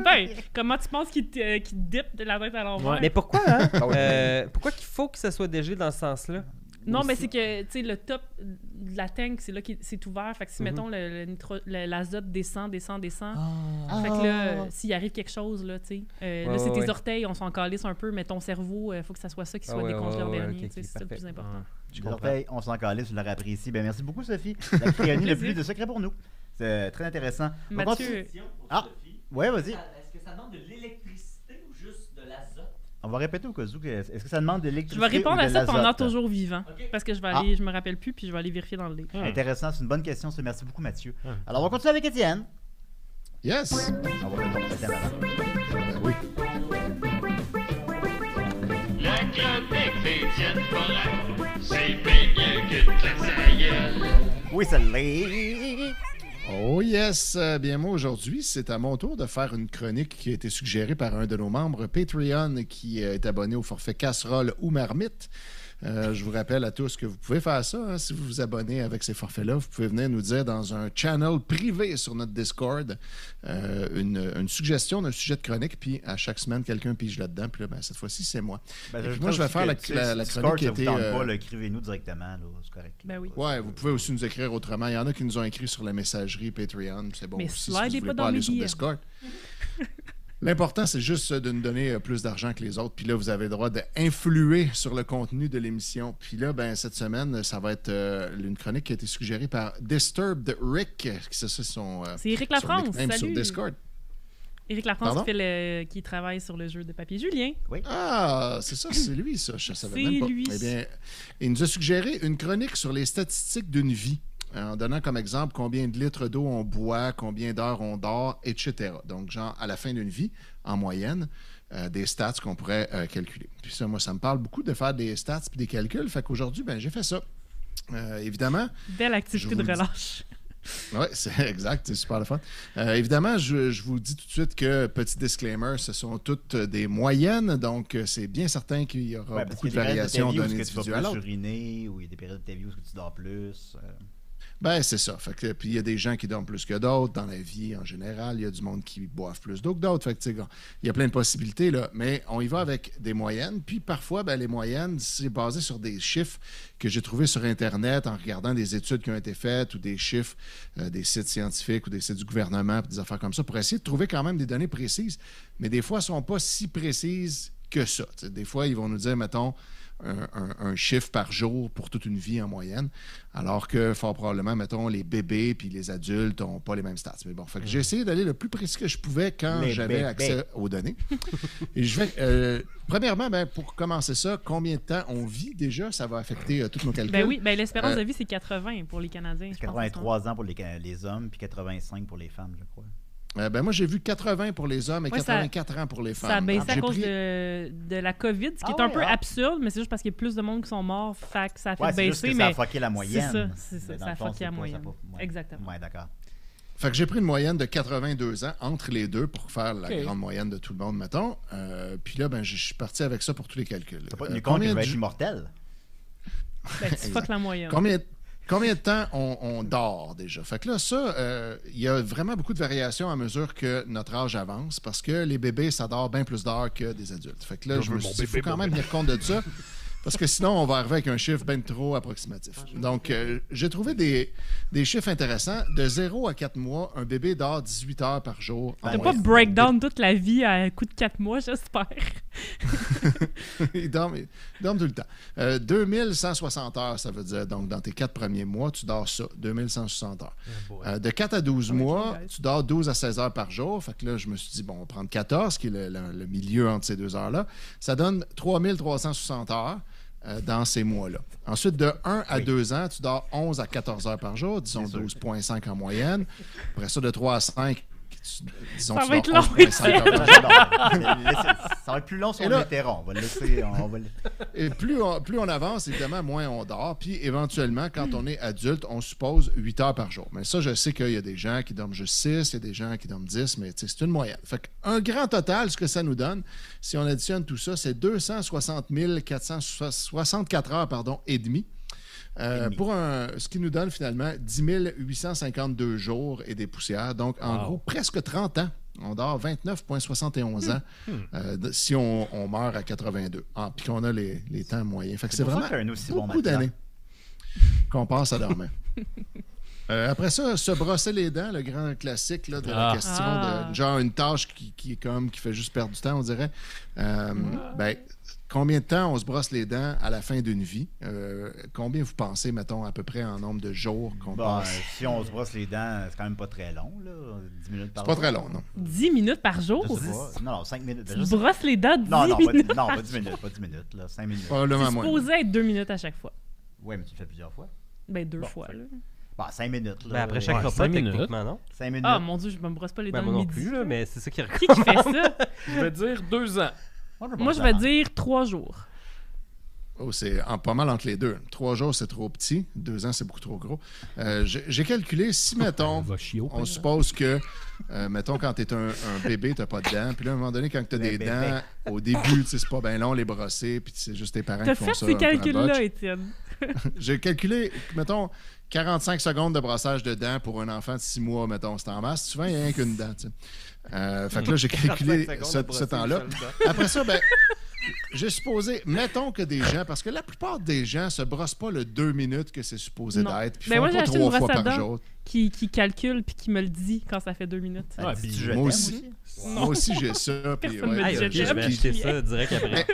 Speaker 3: Ben, comment tu penses qu'il te dip de la tête à l'envers?
Speaker 4: Ouais.
Speaker 6: Mais pourquoi, hein? Pourquoi qu'il faut que ça soit dégelé dans ce sens-là?
Speaker 3: Non,
Speaker 6: Aussi.
Speaker 3: mais c'est que, tu sais, le top de la tank, c'est là que c'est ouvert. Fait que si, mettons, l'azote descend. Fait que là, s'il arrive quelque chose, là, tu sais, là, c'est tes orteils, on s'en calisse un peu, mais ton cerveau, il faut que ça soit ça qui soit décongelé en dernier.
Speaker 6: ok,
Speaker 3: tu sais, c'est ça le
Speaker 6: parfait.
Speaker 3: plus important.
Speaker 4: Je
Speaker 2: Les
Speaker 4: comprends.
Speaker 2: orteils, on s'en calisse, je l'aurais apprécié. Ben, merci beaucoup, Sophie. La cryonie n'a plus de secret pour nous. C'est très intéressant. On
Speaker 3: Mathieu,
Speaker 2: Ah, ouais, vas-y.
Speaker 1: Est-ce que ça demande de l'électricité ou juste de l'azote?
Speaker 2: On va répéter au cas où. Est-ce que ça demande de
Speaker 3: je
Speaker 2: l'électricité
Speaker 3: vais répondre
Speaker 2: ou de
Speaker 3: à ça pendant
Speaker 2: l'azote?
Speaker 3: toujours vivant.
Speaker 1: Ok.
Speaker 3: Parce que je vais aller, je me rappelle plus, puis je vais aller vérifier dans le livre.
Speaker 2: Intéressant, c'est une bonne question. Ça. Merci beaucoup, Mathieu.
Speaker 4: Ah.
Speaker 2: Alors, on va continuer avec Étienne.
Speaker 5: Yes!
Speaker 2: On va mettre Étienne avant.
Speaker 5: Oui.
Speaker 1: La chronique d'Étienne Forêt, c'est bien mieux que de la gueule.
Speaker 2: Oui, ça l'est.
Speaker 5: Oh yes! Bien moi, aujourd'hui, c'est à mon tour de faire une chronique qui a été suggérée par un de nos membres Patreon qui est abonné au forfait casserole ou marmite. Je vous rappelle à tous que vous pouvez faire ça. Hein, si vous vous abonnez avec ces forfaits-là, vous pouvez venir nous dire dans un channel privé sur notre Discord une suggestion d'un sujet de chronique, puis à chaque semaine, quelqu'un pige là-dedans. Puis là, ben, cette fois-ci, c'est moi.
Speaker 2: Ben,
Speaker 5: Et puis moi, je vais faire la chronique qui était...
Speaker 2: pas, là, écrivez-nous directement, là, c'est correct.
Speaker 3: Ben oui.
Speaker 5: Ouais, vous pouvez aussi nous écrire autrement. Il y en a qui nous ont écrit sur la messagerie Patreon. C'est bon
Speaker 3: Mais
Speaker 5: aussi si
Speaker 3: slidez
Speaker 5: vous
Speaker 3: pas
Speaker 5: voulez
Speaker 3: dans
Speaker 5: pas aller
Speaker 3: mes
Speaker 5: sur
Speaker 3: DM.
Speaker 5: Discord. L'important, c'est juste de nous donner plus d'argent que les autres. Puis là, vous avez le droit d'influer sur le contenu de l'émission. Puis là, ben, cette semaine, ça va être une chronique qui a été suggérée par Disturbed Rick. C'est ça, son
Speaker 3: C'est Éric
Speaker 5: son
Speaker 3: Lafrance,
Speaker 5: nickname sur
Speaker 3: salut!
Speaker 5: Discord.
Speaker 3: Éric Lafrance
Speaker 5: Pardon?
Speaker 3: qui travaille sur le jeu de papier Julien.
Speaker 5: Ah, c'est ça, c'est lui, ça. Je savais
Speaker 3: C'est
Speaker 5: même pas.
Speaker 3: lui.
Speaker 5: Eh bien, il nous a suggéré une chronique sur les statistiques d'une vie. en donnant comme exemple combien de litres d'eau on boit, combien d'heures on dort, etc. Donc, genre, à la fin d'une vie, en moyenne, des stats qu'on pourrait calculer. Puis ça, moi, ça me parle beaucoup de faire des stats et des calculs. Fait qu'aujourd'hui, j'ai fait ça. Évidemment...
Speaker 3: Belle activité de relâche.
Speaker 5: Oui, c'est exact, c'est super le fun. Évidemment, je vous dis tout de suite que, petit disclaimer, ce sont toutes des moyennes, donc c'est bien certain qu'il y aura beaucoup de variations d'un individu à l'autre.
Speaker 2: Tu uriner, ou il y a des périodes de ta vie où tu dors plus.
Speaker 5: Ben, c'est ça. Fait que, puis il y a des gens qui dorment plus que d'autres dans la vie en général. Il y a du monde qui boivent plus d'eau que d'autres. Fait que, il y a plein de possibilités, là. Mais on y va avec des moyennes. Puis parfois, les moyennes, c'est basé sur des chiffres que j'ai trouvés sur Internet en regardant des études qui ont été faites ou des chiffres des sites scientifiques ou des sites du gouvernement, puis des affaires comme ça, pour essayer de trouver quand même des données précises. Mais des fois, elles ne sont pas si précises que ça. T'sais, des fois, ils vont nous dire, mettons, un chiffre par jour pour toute une vie en moyenne, alors que fort probablement, mettons, les bébés puis les adultes n'ont pas les mêmes stats. Mais bon, fait que j'ai essayé d'aller le plus précis que je pouvais quand j'avais accès aux données. Et je vais, premièrement, pour commencer ça, combien de temps on vit déjà? Ça va affecter tous nos calculs.
Speaker 3: Ben oui, l'espérance de vie, c'est 80 pour les Canadiens.
Speaker 2: C'est 83 ans pour les hommes, puis 85 pour les femmes, je crois.
Speaker 5: Moi, j'ai vu 80 pour les hommes et 84 ans pour les femmes.
Speaker 3: Ça a baissé à cause de la COVID, ce qui est un peu absurde, mais c'est juste parce qu'il y a plus de monde qui sont morts, fait que ça a fait baisser.
Speaker 2: Juste que ça a fucké la moyenne.
Speaker 3: C'est ça, ça a fucké la moyenne. Exactement.
Speaker 2: Ouais, d'accord.
Speaker 5: Fait que j'ai pris une moyenne de 82 ans entre les deux pour faire la grande moyenne de tout le monde, mettons. Puis là, je suis parti avec ça pour tous les calculs.
Speaker 2: T'as pas tenu compte que je vais être immortel?
Speaker 3: Tu fuck la moyenne.
Speaker 5: Combien de temps on dort déjà? Fait que là, ça, il y a vraiment beaucoup de variations à mesure que notre âge avance parce que les bébés, ça dort bien plus d'heures que des adultes. Fait que là, je me suis dit, il faut quand même tenir compte de ça parce que sinon, on va arriver avec un chiffre bien trop approximatif. Donc, j'ai trouvé des chiffres intéressants. De 0 à 4 mois, un bébé dort 18 heures par jour.
Speaker 3: T'as pas breakdown toute la vie à coup de 4 mois, j'espère.
Speaker 5: Ils dorment tout le temps. 2160 heures, ça veut dire. Donc, dans tes 4 premiers mois, tu dors ça, 2160 heures. De 4 à 12 mois, tu dors 12 à 16 heures par jour. Fait que là, je me suis dit, on va prendre 14, qui est le milieu entre ces deux heures-là. Ça donne 3360 heures. Dans ces mois-là. Ensuite, de 1 à 2 ans, tu dors 11 à 14 heures par jour, disons 12,5 en moyenne. Après ça, de 3 à 5, disons
Speaker 3: ça
Speaker 5: tu
Speaker 3: va être
Speaker 5: dors
Speaker 3: long.
Speaker 5: 11,5 heures par jour.
Speaker 2: Ça va être plus long sur le terrain. On va le laisser.
Speaker 5: Et plus on avance, évidemment, moins on dort. Puis éventuellement, quand on est adulte, on suppose 8 heures par jour. Mais ça, je sais qu'il y a des gens qui dorment juste 6, il y a des gens qui dorment 10, mais c'est une moyenne. Fait qu'un grand total, ce que ça nous donne, si on additionne tout ça, c'est 260 464 heures et demi. Ce qui nous donne finalement 10 852 jours et des poussières. Donc, en gros, presque 30 ans. On dort 29,71 ans si on meurt à 82. Puis qu'on a les temps moyens. Fait que c'est vraiment beaucoup d'années qu'on passe à dormir. Après ça, se brosser les dents, le grand classique là, de la question de genre une tâche qui fait juste perdre du temps, on dirait. Combien de temps on se brosse les dents à la fin d'une vie? Combien vous pensez, mettons, à peu près en nombre de jours qu'on passe?
Speaker 2: Si on se brosse les dents, c'est quand même pas très long, là. 10 minutes par
Speaker 5: jour.
Speaker 2: C'est
Speaker 5: pas très long, non.
Speaker 3: 10 minutes par jour?
Speaker 2: Non, 5 minutes.
Speaker 3: Tu brosses les dents 10 minutes?
Speaker 2: Non, pas 10 minutes, là, 5 minutes.
Speaker 5: Probablement
Speaker 3: c'est supposé être 2 minutes à chaque fois.
Speaker 2: Oui, mais tu le fais plusieurs fois.
Speaker 3: 2 fois, là.
Speaker 2: 5 minutes. Là.
Speaker 6: Après chaque repas, techniquement, non?
Speaker 2: 5 minutes.
Speaker 3: Ah, mon Dieu, je me brosse pas les dents le
Speaker 6: moi non
Speaker 3: midi.
Speaker 6: plus, là, mais c'est ça qui
Speaker 3: Qui fait ça?
Speaker 4: Je vais dire 2 ans.
Speaker 3: Moi, je vais dire 3 jours.
Speaker 5: C'est pas mal entre les deux. 3 jours, c'est trop petit. 2 ans, c'est beaucoup trop gros. J'ai calculé, si, mettons, on suppose que, mettons, quand t'es un bébé, t'as pas de dents. Puis là, à un moment donné, quand t'as des dents, au début, c'est pas bien long, les brosser, puis c'est juste tes parents qui font ça.
Speaker 3: T'as fait ces calculs-là, Étienne.
Speaker 5: J'ai calculé, mettons, 45 secondes de brossage de dents pour un enfant de 6 mois, mettons, c'est en masse. Souvent, il n'y a rien qu'une dent, tu sais. Fait que là, j'ai calculé ce temps-là. Après ça, j'ai supposé, mettons que des gens, parce que la plupart des gens se brossent pas le 2 minutes que c'est supposé d'être, puis font
Speaker 3: moi,
Speaker 5: pas 3 fois par jour.
Speaker 3: Qui calcule puis qui me le dit quand ça fait 2 minutes.
Speaker 5: Moi aussi j'ai ça.
Speaker 3: Personne me dit
Speaker 6: je vais acheter ça direct après.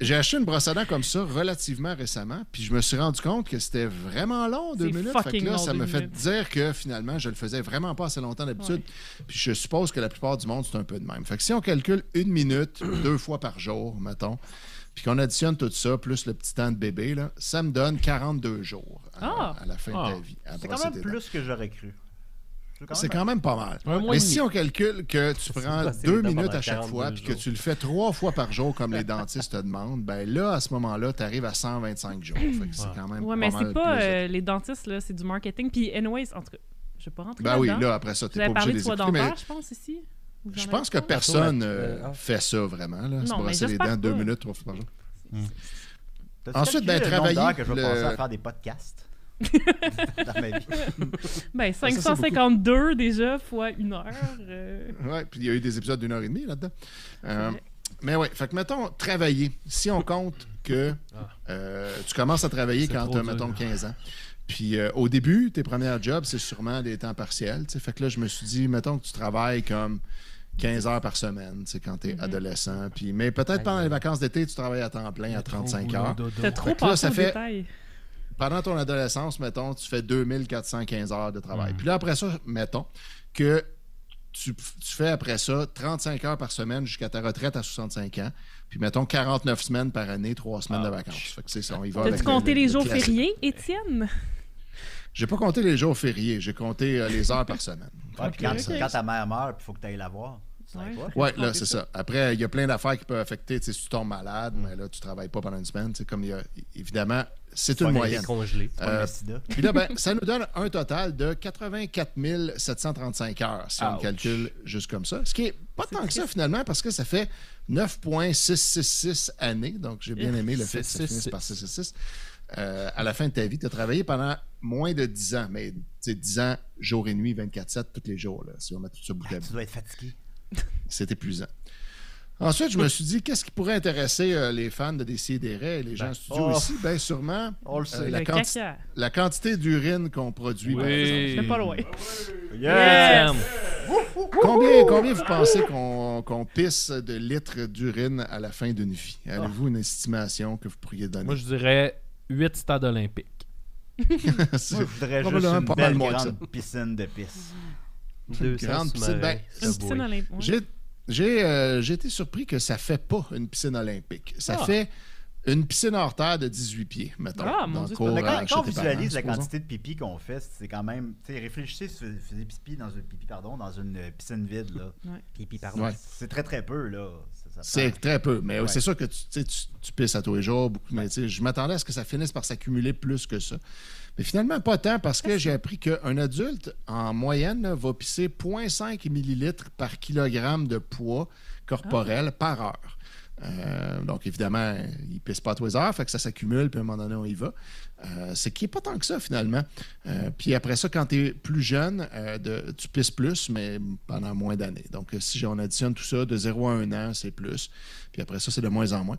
Speaker 5: j'ai acheté une brosse à dents comme ça relativement récemment, puis je me suis rendu compte que c'était vraiment long, 2
Speaker 3: C'est
Speaker 5: minutes. Fait que
Speaker 3: fucking
Speaker 5: là,
Speaker 3: long,
Speaker 5: ça
Speaker 3: 2
Speaker 5: me fait
Speaker 3: minutes.
Speaker 5: dire que finalement, je le faisais vraiment pas assez longtemps d'habitude.
Speaker 3: Ouais.
Speaker 5: Puis je suppose que la plupart du monde, c'est un peu de même. Fait que si on calcule 1 minute, 2 fois par jour, mettons, puis qu'on additionne tout ça, plus le petit temps de bébé, là, ça me donne 42 jours à la fin de ta vie. à
Speaker 2: C'est
Speaker 5: brosser
Speaker 2: quand même
Speaker 5: tes dents.
Speaker 2: plus que j'aurais cru.
Speaker 5: C'est quand même pas mal.
Speaker 4: Un mois
Speaker 5: Mais
Speaker 4: et
Speaker 5: si
Speaker 4: demi.
Speaker 5: on calcule que tu prends
Speaker 6: brosser
Speaker 5: 2
Speaker 6: les dents
Speaker 5: minutes
Speaker 6: pendant
Speaker 5: à chaque
Speaker 6: 42
Speaker 5: fois puis que
Speaker 6: jours.
Speaker 5: tu le fais 3 fois par jour comme les dentistes te demandent, ben là, à ce moment-là, tu arrives à 125 jours. Fait que c'est quand même
Speaker 3: Ouais, mais
Speaker 5: pas
Speaker 3: c'est
Speaker 5: mal
Speaker 3: pas
Speaker 5: plus.
Speaker 3: les dentistes, là, c'est du marketing. Puis, anyways, en tout cas, je vais pas rentrer
Speaker 5: Ben oui,
Speaker 3: là-dedans.
Speaker 5: là, après ça,
Speaker 3: Vous
Speaker 5: tu
Speaker 3: avez
Speaker 5: pas obligé
Speaker 3: parlé
Speaker 5: de
Speaker 3: de
Speaker 5: les
Speaker 3: soie
Speaker 5: écouter. Mais
Speaker 3: dentaire, je pense, ici. Vous en
Speaker 5: je
Speaker 3: avez
Speaker 5: pense que
Speaker 3: pas?
Speaker 5: personne
Speaker 6: Ah.
Speaker 5: fait ça vraiment, là, se
Speaker 3: Non, mais
Speaker 5: brosser les
Speaker 3: j'espère
Speaker 5: dents 2
Speaker 3: pas.
Speaker 5: minutes, 3 fois par jour.
Speaker 2: T'as-tu
Speaker 5: Ensuite,
Speaker 2: calculé
Speaker 5: ben,
Speaker 2: le nombre
Speaker 5: travailler
Speaker 2: d'heures que je vais passer
Speaker 5: le-
Speaker 2: à faire des podcasts dans ma vie.
Speaker 3: Ben,
Speaker 5: ça, c'est
Speaker 3: 552 déjà, fois 1 heure.
Speaker 5: Ouais, puis il y a eu des épisodes d'1 heure et demie là-dedans.
Speaker 3: vrai.
Speaker 5: Mais ouais, fait que mettons, travailler. Si on compte que tu commences à travailler
Speaker 4: C'est
Speaker 5: quand
Speaker 4: trop
Speaker 5: tu as,
Speaker 4: dur.
Speaker 5: mettons, 15 ans. Puis au début, tes premiers jobs, c'est sûrement des temps partiels. Tu sais. Fait que là, je me suis dit, mettons que tu travailles comme 15 heures par semaine, tu sais, quand tu es adolescent. Puis, mais peut-être pendant les vacances d'été, tu travailles à temps plein à 35 heures.
Speaker 3: T'as trop
Speaker 5: Fait que là,
Speaker 3: pensé
Speaker 5: ça
Speaker 3: aux
Speaker 5: fait-
Speaker 3: détails.
Speaker 5: Pendant ton adolescence, mettons, tu fais 2415 heures de travail. Puis là, après ça, mettons que tu fais après ça 35 heures par semaine jusqu'à ta retraite à 65 ans. Puis mettons 49 semaines par année, 3 semaines de vacances. Fait que c'est ça, on y va avec
Speaker 3: T'as-tu compté
Speaker 5: le
Speaker 3: les jours
Speaker 5: classique.
Speaker 3: fériés, Étienne?
Speaker 5: J'ai pas compté les jours fériés, j'ai compté les heures par semaine.
Speaker 2: Ouais, puis quand,
Speaker 3: Ok.
Speaker 2: quand ta mère meurt, il faut que tu ailles la voir. Tu savais
Speaker 3: Ouais.
Speaker 2: pas?
Speaker 5: Ouais, là, c'est ça. Après, il y a plein d'affaires qui peuvent affecter. Tu sais, si tu tombes malade, mais là, tu travailles pas pendant une semaine. Tu sais, comme il y a, évidemment, c'est une
Speaker 2: pas
Speaker 5: moyenne.
Speaker 6: Congelé.
Speaker 2: C'est pas le sida.
Speaker 5: Puis là, ben, ça nous donne un total de 84 735 heures, si on le
Speaker 6: Ouch.
Speaker 5: calcule juste comme ça. Ce qui est pas tant que ça, finalement, parce que ça fait 9,666 années. Donc, j'ai bien aimé le fait que ça
Speaker 4: 666.
Speaker 5: finisse par 666. À la fin de ta vie, tu as travaillé pendant moins de 10 ans, mais tu sais, 10 ans, jour et nuit, 24/7, tous les jours, là, si on met tout ça bout à bout.
Speaker 2: Tu dois être fatigué.
Speaker 5: C'est épuisant. Ensuite, je me suis dit, qu'est-ce qui pourrait intéresser les fans de Décideret et les gens en studio
Speaker 2: oh.
Speaker 5: ici? Bien, sûrement
Speaker 2: On le sait.
Speaker 5: la,
Speaker 3: Le
Speaker 5: quanti-
Speaker 3: caca.
Speaker 5: la quantité d'urine qu'on produit. par exemple.
Speaker 4: Oui.
Speaker 3: J'étais pas loin.
Speaker 2: Yes!
Speaker 5: Combien vous pensez qu'on pisse de litres d'urine à la fin d'une vie? Avez-vous une estimation que vous pourriez donner?
Speaker 4: Moi, je dirais 8 stades olympiques.
Speaker 5: C'est
Speaker 2: Moi, je voudrais juste
Speaker 5: probablement
Speaker 2: une
Speaker 5: pas mal
Speaker 2: belle
Speaker 5: moins que ça.
Speaker 2: grande piscine de pisse.
Speaker 6: 200
Speaker 5: grande piscine. Ben,
Speaker 3: Une piscine olympique. Ouais.
Speaker 5: J'ai été surpris que ça fait pas une piscine olympique. Ça fait une piscine hors terre de 18 pieds, mettons.
Speaker 3: Ah, mon
Speaker 5: dans le
Speaker 3: Dieu,
Speaker 5: cours
Speaker 2: Mais
Speaker 5: à
Speaker 2: quand on
Speaker 5: chez tes parents,
Speaker 2: visualise la
Speaker 5: supposons.
Speaker 2: quantité de pipi qu'on fait, c'est quand même. Tu sais, réfléchissez sur faisait pipi dans une piscine vide, là.
Speaker 6: Pipi, pardon.
Speaker 5: Ouais.
Speaker 2: C'est très très peu, là. Ça
Speaker 5: C'est
Speaker 2: prend-
Speaker 5: très peu, mais
Speaker 2: Ouais.
Speaker 5: c'est sûr que tu sais, tu pisses à tous les jours. Mais tu sais, je m'attendais à ce que ça finisse par s'accumuler plus que ça. Mais finalement, pas tant, parce que j'ai appris qu'un adulte, en moyenne, là, va pisser 0,5 millilitres par kilogramme de poids corporel par heure. Donc, évidemment, il ne pisse pas à tous les heures, fait que ça s'accumule, puis à un moment donné, on y va. C'est qui n'est pas tant que ça, finalement. Puis après ça, quand tu es plus jeune, tu pisses plus, mais pendant moins d'années. Donc, si on additionne tout ça, de 0 à 1 an, c'est plus. Puis après ça, c'est de moins en moins.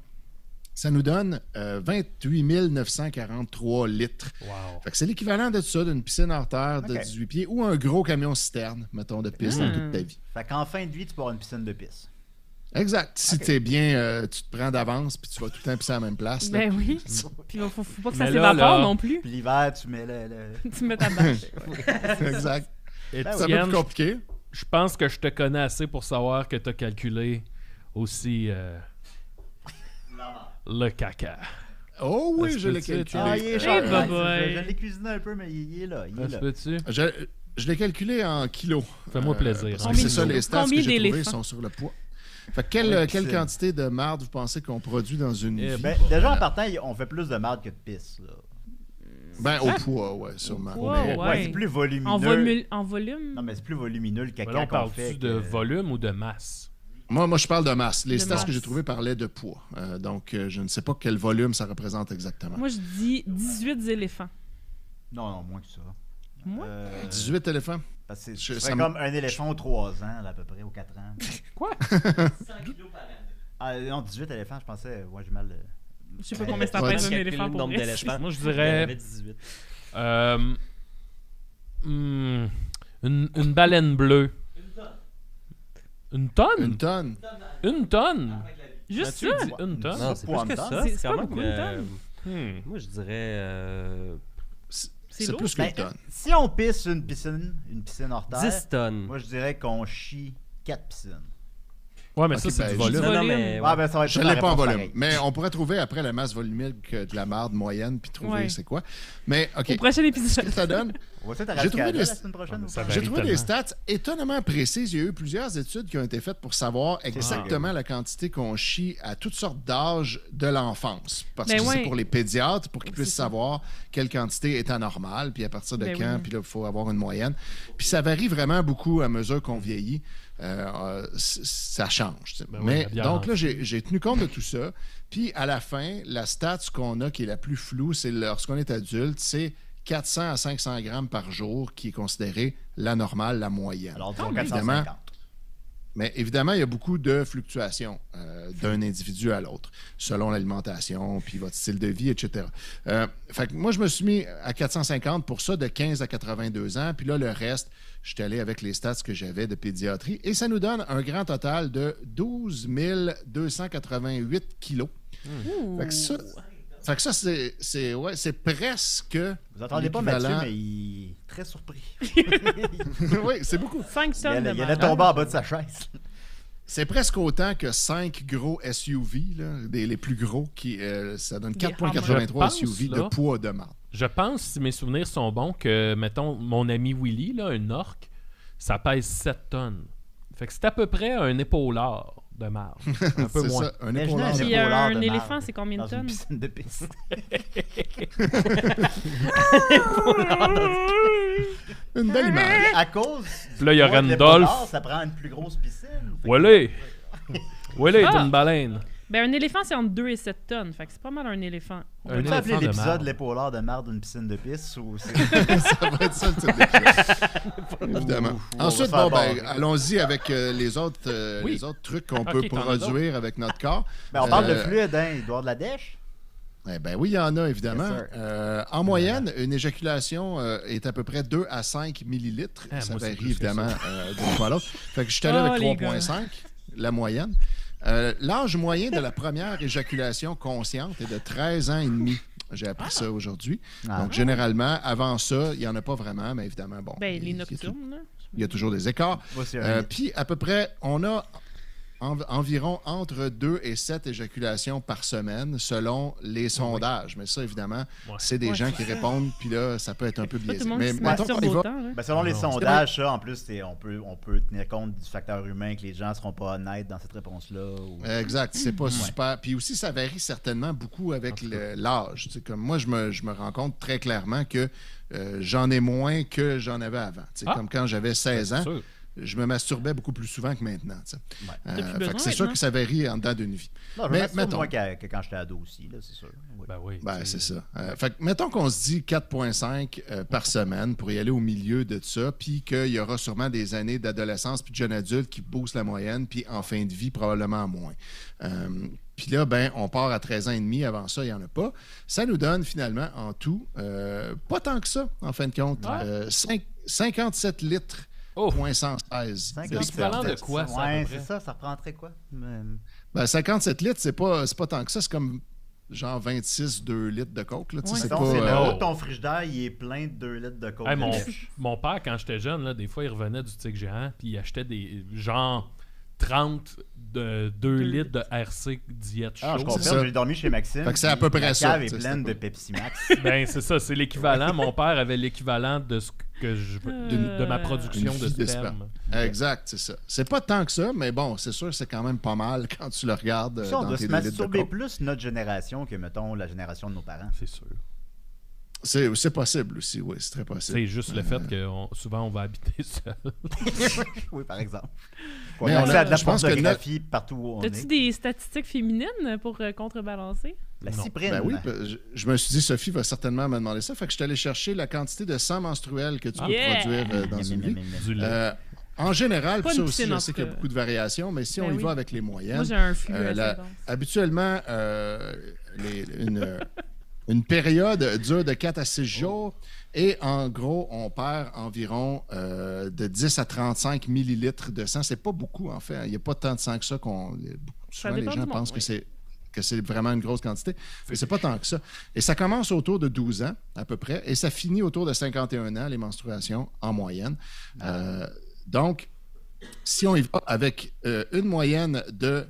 Speaker 5: Ça nous donne 28 943 litres.
Speaker 4: Wow.
Speaker 5: Fait que c'est l'équivalent de ça, d'une piscine hors terre de
Speaker 2: Ok.
Speaker 5: 18 pieds ou un gros camion citerne, mettons, de pisse dans toute ta vie.
Speaker 2: Fait qu'en fin de vie, tu peux avoir une piscine de pisse.
Speaker 5: Exact. Si
Speaker 2: Ok.
Speaker 5: t'es bien, tu te prends d'avance puis tu vas tout le temps pisser à la même place. là.
Speaker 3: Ben oui. Puis il faut pas que ça
Speaker 4: Mais là,
Speaker 3: s'évapore
Speaker 4: là-
Speaker 3: non plus.
Speaker 2: Puis l'hiver, tu mets
Speaker 3: Tu mets ta bâche.
Speaker 5: Exact. C'est un peu
Speaker 4: Étienne,
Speaker 5: plus compliqué.
Speaker 4: je pense que je te connais assez pour savoir que tu as calculé aussi le caca.
Speaker 5: Oh oui,
Speaker 4: Ça se
Speaker 5: je l'ai
Speaker 4: peut-tu,
Speaker 5: calculé.
Speaker 2: Ah, il est
Speaker 3: Hey,
Speaker 2: cher.
Speaker 3: bye
Speaker 2: Ouais,
Speaker 3: bye.
Speaker 2: je l'ai cuisiné un peu, mais il est là. Il est
Speaker 4: Ça se
Speaker 2: là.
Speaker 4: peut-tu?
Speaker 5: Je l'ai calculé en kilos.
Speaker 4: Fais-moi plaisir.
Speaker 5: Parce que
Speaker 3: Combien
Speaker 5: c'est ça,
Speaker 3: de-
Speaker 5: les stats que
Speaker 3: combien
Speaker 5: j'ai trouvés
Speaker 3: d'éléphants?
Speaker 5: sont sur le poids. Fait que quelle,
Speaker 2: Ouais,
Speaker 5: quelle
Speaker 2: c'est-
Speaker 5: quantité de marde vous pensez qu'on produit dans une
Speaker 4: Eh
Speaker 5: vie?
Speaker 2: Ben, déjà, en partant, on fait plus de merde que de pisse. Là.
Speaker 5: Ben, au poids, ouais, sûrement.
Speaker 3: poids,
Speaker 5: Mais-
Speaker 3: ouais.
Speaker 2: C'est plus volumineux.
Speaker 3: En volume?
Speaker 2: Non, mais c'est plus volumineux le
Speaker 4: Mais
Speaker 2: caca
Speaker 4: là, on
Speaker 2: qu'on
Speaker 4: parle-tu
Speaker 2: fait.
Speaker 4: de
Speaker 2: que-
Speaker 4: volume ou de masse?
Speaker 5: Moi, je parle de masse. Les
Speaker 3: De
Speaker 5: stats
Speaker 3: masse.
Speaker 5: que j'ai trouvés parlaient de poids. Donc, je ne sais pas quel volume ça représente exactement.
Speaker 3: Moi, je dis 18 éléphants.
Speaker 2: Non, moins que ça.
Speaker 3: Moins?
Speaker 5: 18 éléphants?
Speaker 2: Parce que
Speaker 5: Je-
Speaker 2: c'est
Speaker 5: ça
Speaker 2: comme un éléphant aux 3 ans, là, à peu près, aux 4 ans.
Speaker 4: Quoi?
Speaker 1: 100 kilos par année.
Speaker 2: Ah non, 18 éléphants, je pensais. Ouais, j'ai mal.
Speaker 3: Je sais pas combien ça
Speaker 5: Ouais,
Speaker 3: pèse un
Speaker 6: Calculer
Speaker 3: éléphant
Speaker 6: le
Speaker 3: pour
Speaker 6: nombre
Speaker 3: vrai.
Speaker 6: d'éléphants.
Speaker 4: Moi, je
Speaker 6: Il y en
Speaker 4: dirais
Speaker 6: avait 18.
Speaker 4: une baleine bleue. Une tonne?
Speaker 5: Une tonne?
Speaker 4: Une tonne?
Speaker 3: Juste
Speaker 4: Tu
Speaker 3: ça?
Speaker 4: dis une tonne?
Speaker 6: Non, c'est
Speaker 2: pas
Speaker 6: plus que
Speaker 2: une
Speaker 6: ça.
Speaker 3: tonne.
Speaker 6: C'est
Speaker 3: C'est
Speaker 6: quand
Speaker 3: pas
Speaker 6: même...
Speaker 3: beaucoup, une tonne.
Speaker 6: Moi, je dirais
Speaker 3: C'est
Speaker 5: C'est
Speaker 3: lourd.
Speaker 5: plus qu'une
Speaker 2: Ben,
Speaker 5: tonne.
Speaker 2: si on pisse une piscine hors terre,
Speaker 6: 10 tonnes.
Speaker 2: moi je dirais qu'on chie 4 piscines.
Speaker 4: Ouais, mais
Speaker 5: Ok,
Speaker 4: ça, c'est
Speaker 5: ben,
Speaker 4: du volume.
Speaker 6: Non, mais...
Speaker 2: Ah, ben, ça va être
Speaker 5: Je
Speaker 2: la
Speaker 5: ne l'ai pas en
Speaker 2: réponse
Speaker 5: volume.
Speaker 2: pareille.
Speaker 5: Mais on pourrait trouver après la masse volumique de la marde moyenne puis trouver
Speaker 3: Ouais.
Speaker 5: c'est quoi. Mais, OK.
Speaker 3: Au prochain
Speaker 5: Ce
Speaker 3: épisode.
Speaker 5: que ça donne,
Speaker 2: On va peut-être
Speaker 5: J'ai trouvé
Speaker 2: arrêter
Speaker 5: des-
Speaker 2: la semaine prochaine. ou
Speaker 4: Ça
Speaker 2: pas?
Speaker 4: varie
Speaker 5: j'ai trouvé des
Speaker 4: tellement.
Speaker 5: stats étonnamment précises. Il y a eu plusieurs études qui ont été faites pour savoir exactement la quantité qu'on chie à toutes sortes d'âges de l'enfance. Parce
Speaker 3: Ben
Speaker 5: que
Speaker 3: ouais.
Speaker 5: c'est pour les pédiatres, pour qu'ils
Speaker 3: C'est
Speaker 5: puissent
Speaker 3: ça.
Speaker 5: savoir quelle quantité est anormale, puis à partir de
Speaker 3: Ben
Speaker 5: quand,
Speaker 3: oui.
Speaker 5: puis là, il faut avoir une moyenne. Puis ça varie vraiment beaucoup à mesure qu'on vieillit. Ça change. Tu sais.
Speaker 4: Ben oui,
Speaker 5: Mais
Speaker 4: la bière
Speaker 5: donc
Speaker 4: en
Speaker 5: là, j'ai tenu compte de tout ça. Puis à la fin, la stat qu'on a qui est la plus floue, c'est lorsqu'on est adulte, c'est 400 à 500 grammes par jour qui est considéré la normale, la moyenne.
Speaker 2: Alors, disons
Speaker 5: évidemment,
Speaker 2: 450.
Speaker 5: Mais évidemment, il y a beaucoup de fluctuations d'un individu à l'autre, selon l'alimentation, puis votre style de vie, etc. Fait que moi, je me suis mis à 450 pour ça, de 15 à 82 ans. Puis là, le reste, je suis allé avec les stats que j'avais de pédiatrie. Et ça nous donne un grand total de 12 288 kilos. Fait que ça, c'est presque
Speaker 2: Vous entendez pas Mathieu,
Speaker 5: l'équivalent-
Speaker 2: mais il est très surpris.
Speaker 5: Oui, c'est beaucoup.
Speaker 3: 5 tonnes de
Speaker 2: Il allait
Speaker 3: marde.
Speaker 2: tomber en bas de sa chaise.
Speaker 5: C'est presque autant que 5 gros SUV, là, les plus gros, ça donne
Speaker 3: Des
Speaker 5: 4,83
Speaker 4: Hummer.
Speaker 5: SUV
Speaker 4: Je
Speaker 5: de
Speaker 4: pense, là.
Speaker 5: poids de marde.
Speaker 4: Je pense, si mes souvenirs sont bons, que, mettons, mon ami Willy, là, un orque, ça pèse 7 tonnes. Fait que c'est à peu près un épaulard de marde. Un peu
Speaker 5: C'est
Speaker 4: moins.
Speaker 5: ça, un
Speaker 2: Imaginez
Speaker 5: épaulard.
Speaker 2: un
Speaker 3: Puis
Speaker 2: épaulard de
Speaker 3: un
Speaker 2: marde
Speaker 3: éléphant, c'est combien de
Speaker 2: dans une
Speaker 3: tonnes?
Speaker 2: piscine de pisse.
Speaker 5: Une belle image.
Speaker 2: À cause
Speaker 4: Puis là, il y a
Speaker 2: du poids de
Speaker 4: Randolph.
Speaker 2: l'épaulard, ça prend une plus grosse piscine. Fait que-
Speaker 4: Voilà! Voilà,
Speaker 3: Ah!
Speaker 4: d'une baleine.
Speaker 3: Ben, un éléphant, c'est entre 2 et 7 tonnes. Fait que c'est pas mal un éléphant.
Speaker 2: On
Speaker 4: Un
Speaker 2: peut
Speaker 4: éléphant
Speaker 2: appeler
Speaker 4: de
Speaker 2: l'épisode
Speaker 4: marde.
Speaker 2: l'épaulard de marde d'une piscine de pisse ou c'est...
Speaker 5: Ça va être ça le titre d'épisode. Évidemment.
Speaker 2: on va
Speaker 5: Ensuite,
Speaker 2: se faire
Speaker 5: bon, ben,
Speaker 2: barrer.
Speaker 5: allons-y avec les autres
Speaker 4: Oui.
Speaker 5: trucs qu'on
Speaker 4: Ok,
Speaker 5: peut
Speaker 4: t'en as
Speaker 5: produire avec notre corps.
Speaker 2: Ben, on parle de
Speaker 5: Euh,
Speaker 2: fluide, hein? Il doit y avoir de la dèche.
Speaker 5: Eh ben oui, il y en a, évidemment.
Speaker 2: Yes, sir.
Speaker 5: En moyenne, une éjaculation est à peu près 2 à 5 millilitres.
Speaker 4: Ah,
Speaker 5: Ça
Speaker 4: moi, c'est
Speaker 5: varie,
Speaker 4: plus que
Speaker 5: évidemment, d'une fois à l'autre. Fait que je suis allé
Speaker 3: Oh,
Speaker 5: avec
Speaker 3: les
Speaker 5: 3,5, la moyenne. L'âge moyen de la première éjaculation consciente est de 13 ans et demi. J'ai appris ça aujourd'hui.
Speaker 2: Ah.
Speaker 5: Donc, généralement, avant ça, il n'y en a pas vraiment, mais évidemment, bon.
Speaker 3: Ben,
Speaker 5: il
Speaker 3: les
Speaker 5: y a tout-
Speaker 3: nocturnes, là.
Speaker 5: il y a toujours des écarts.
Speaker 2: Moi, c'est un...
Speaker 5: Puis, à peu près, on a environ entre 2 et 7 éjaculations par semaine, selon les sondages. Mais ça, évidemment,
Speaker 4: Ouais.
Speaker 5: c'est des
Speaker 3: Ouais,
Speaker 5: gens
Speaker 3: c'est
Speaker 5: qui
Speaker 3: ça.
Speaker 5: répondent, puis là, ça peut être un peu
Speaker 3: Pas
Speaker 5: biaisé.
Speaker 3: tout le monde
Speaker 5: Mais
Speaker 3: qui se
Speaker 5: mettons qu'on
Speaker 3: masturbe
Speaker 5: y va.
Speaker 3: autant, là.
Speaker 2: Ben, selon les
Speaker 4: Non.
Speaker 2: sondages, ça, en plus, on peut tenir compte du facteur humain, que les gens ne seront pas honnêtes dans cette réponse-là. Ou...
Speaker 5: Exact, c'est pas super. Puis aussi, ça varie certainement beaucoup avec l'âge. Tu sais, comme moi, je me rends compte très clairement que j'en ai moins que j'en avais avant. Tu sais,
Speaker 4: Ah.
Speaker 5: comme quand j'avais 16 ans,
Speaker 4: C'est sûr.
Speaker 5: je me masturbais beaucoup plus souvent que maintenant. Tu sais.
Speaker 2: Ouais.
Speaker 3: T'as plus
Speaker 5: fait
Speaker 3: besoin
Speaker 5: que c'est sûr
Speaker 3: maintenant.
Speaker 5: que ça varie en dedans d'une vie.
Speaker 2: Non, je
Speaker 5: Mais
Speaker 2: me masturbe
Speaker 5: mettons.
Speaker 2: moins que quand j'étais ado aussi, là, c'est sûr. Oui.
Speaker 4: Ben oui.
Speaker 5: Ben, c'est ça. Fait que mettons qu'on se dit 4,5 par semaine pour y aller au milieu de ça, puis qu'il y aura sûrement des années d'adolescence puis de jeune adulte qui boostent la moyenne, puis en fin de vie, probablement moins. Puis là, ben, on part à 13 ans et demi. Avant ça, il n'y en a pas. Ça nous donne finalement en tout, pas tant que ça, en fin de compte, 57 litres.
Speaker 4: Oh!
Speaker 5: Point 116.
Speaker 2: Cinq
Speaker 4: C'est
Speaker 2: ans,
Speaker 4: l'équivalent de
Speaker 2: c'est-
Speaker 4: quoi, ça, à
Speaker 2: Ouais,
Speaker 4: peu près?
Speaker 2: c'est ça, ça reprendrait quoi?
Speaker 5: Ben, 57 litres, c'est pas tant que ça. C'est comme genre 26, 2 litres de coke. Là. Tu sais,
Speaker 3: Ouais.
Speaker 5: c'est
Speaker 2: Mettons,
Speaker 5: pas,
Speaker 2: c'est le
Speaker 4: Oh.
Speaker 2: haut de ton frigidaire, il est plein de 2 litres de coke.
Speaker 4: Hey,
Speaker 2: de
Speaker 4: mon,
Speaker 2: dèche.
Speaker 4: mon père, quand j'étais jeune, là, des fois, il revenait du tigre géant, puis il achetait des genre 30 de 2 litres de RC diète
Speaker 2: Ah, je
Speaker 4: chaud.
Speaker 2: confirme,
Speaker 5: ça.
Speaker 2: j'ai dormi chez Maxime.
Speaker 5: Fait que c'est à
Speaker 2: puis
Speaker 5: peu près
Speaker 2: la
Speaker 5: ça,
Speaker 2: cave
Speaker 5: tu
Speaker 2: est
Speaker 5: sais,
Speaker 2: pleine
Speaker 5: c'est
Speaker 2: de
Speaker 5: pas-
Speaker 2: Pepsi Max.
Speaker 4: Ben, c'est ça, c'est l'équivalent. Mon père avait l'équivalent de ce que je de ma production
Speaker 5: Une
Speaker 4: de
Speaker 5: vie de
Speaker 4: sperme.
Speaker 5: Exact, c'est ça. C'est pas tant que ça, mais bon, c'est sûr, c'est quand même pas mal quand tu le regardes
Speaker 2: Ça, on
Speaker 5: dans
Speaker 2: doit
Speaker 5: tes
Speaker 2: se
Speaker 5: 2 litres de
Speaker 2: masturber
Speaker 5: coke.
Speaker 2: plus notre génération que, mettons, la génération de nos parents.
Speaker 4: C'est sûr.
Speaker 5: C'est possible aussi, oui, c'est très possible.
Speaker 4: C'est juste le fait que souvent on va habiter seul.
Speaker 2: Oui, par exemple.
Speaker 5: Mais
Speaker 2: On a
Speaker 5: on
Speaker 2: accès à de la
Speaker 5: je pense que
Speaker 2: pornographie partout où on
Speaker 3: As-tu
Speaker 2: est.
Speaker 3: des statistiques féminines pour contrebalancer?
Speaker 2: La
Speaker 4: Non.
Speaker 2: cyprine.
Speaker 5: Ben oui, je me suis dit, Sophie va certainement me demander ça. Fait que je suis allé chercher la quantité de sang menstruel que tu peux
Speaker 3: Yeah!
Speaker 5: produire dans une vie.
Speaker 4: Du lait.
Speaker 5: En général,
Speaker 3: Pas
Speaker 5: puis ça
Speaker 3: une
Speaker 5: aussi,
Speaker 3: piscine,
Speaker 5: je
Speaker 3: en
Speaker 5: sais
Speaker 3: tout
Speaker 5: qu'il y a
Speaker 3: cas.
Speaker 5: beaucoup de variations, mais si
Speaker 3: Ben
Speaker 5: on y
Speaker 3: oui.
Speaker 5: va avec les moyennes,
Speaker 3: Moi, j'ai un flux assez
Speaker 5: la-
Speaker 3: dense.
Speaker 5: habituellement, une période dure de 4 à 6 jours et en gros, on perd environ de 10 à 35 millilitres de sang. C'est pas beaucoup, en fait. Il n'y a pas tant de sang que ça. souvent, les
Speaker 3: dépend
Speaker 5: gens
Speaker 3: du monde,
Speaker 5: pensent
Speaker 3: oui.
Speaker 5: que c'est vraiment une grosse quantité. Mais c'est pas tant que ça. Et ça commence autour de 12 ans, à peu près, et ça finit autour de 51 ans, les menstruations, en moyenne. Donc, si on y va avec une moyenne de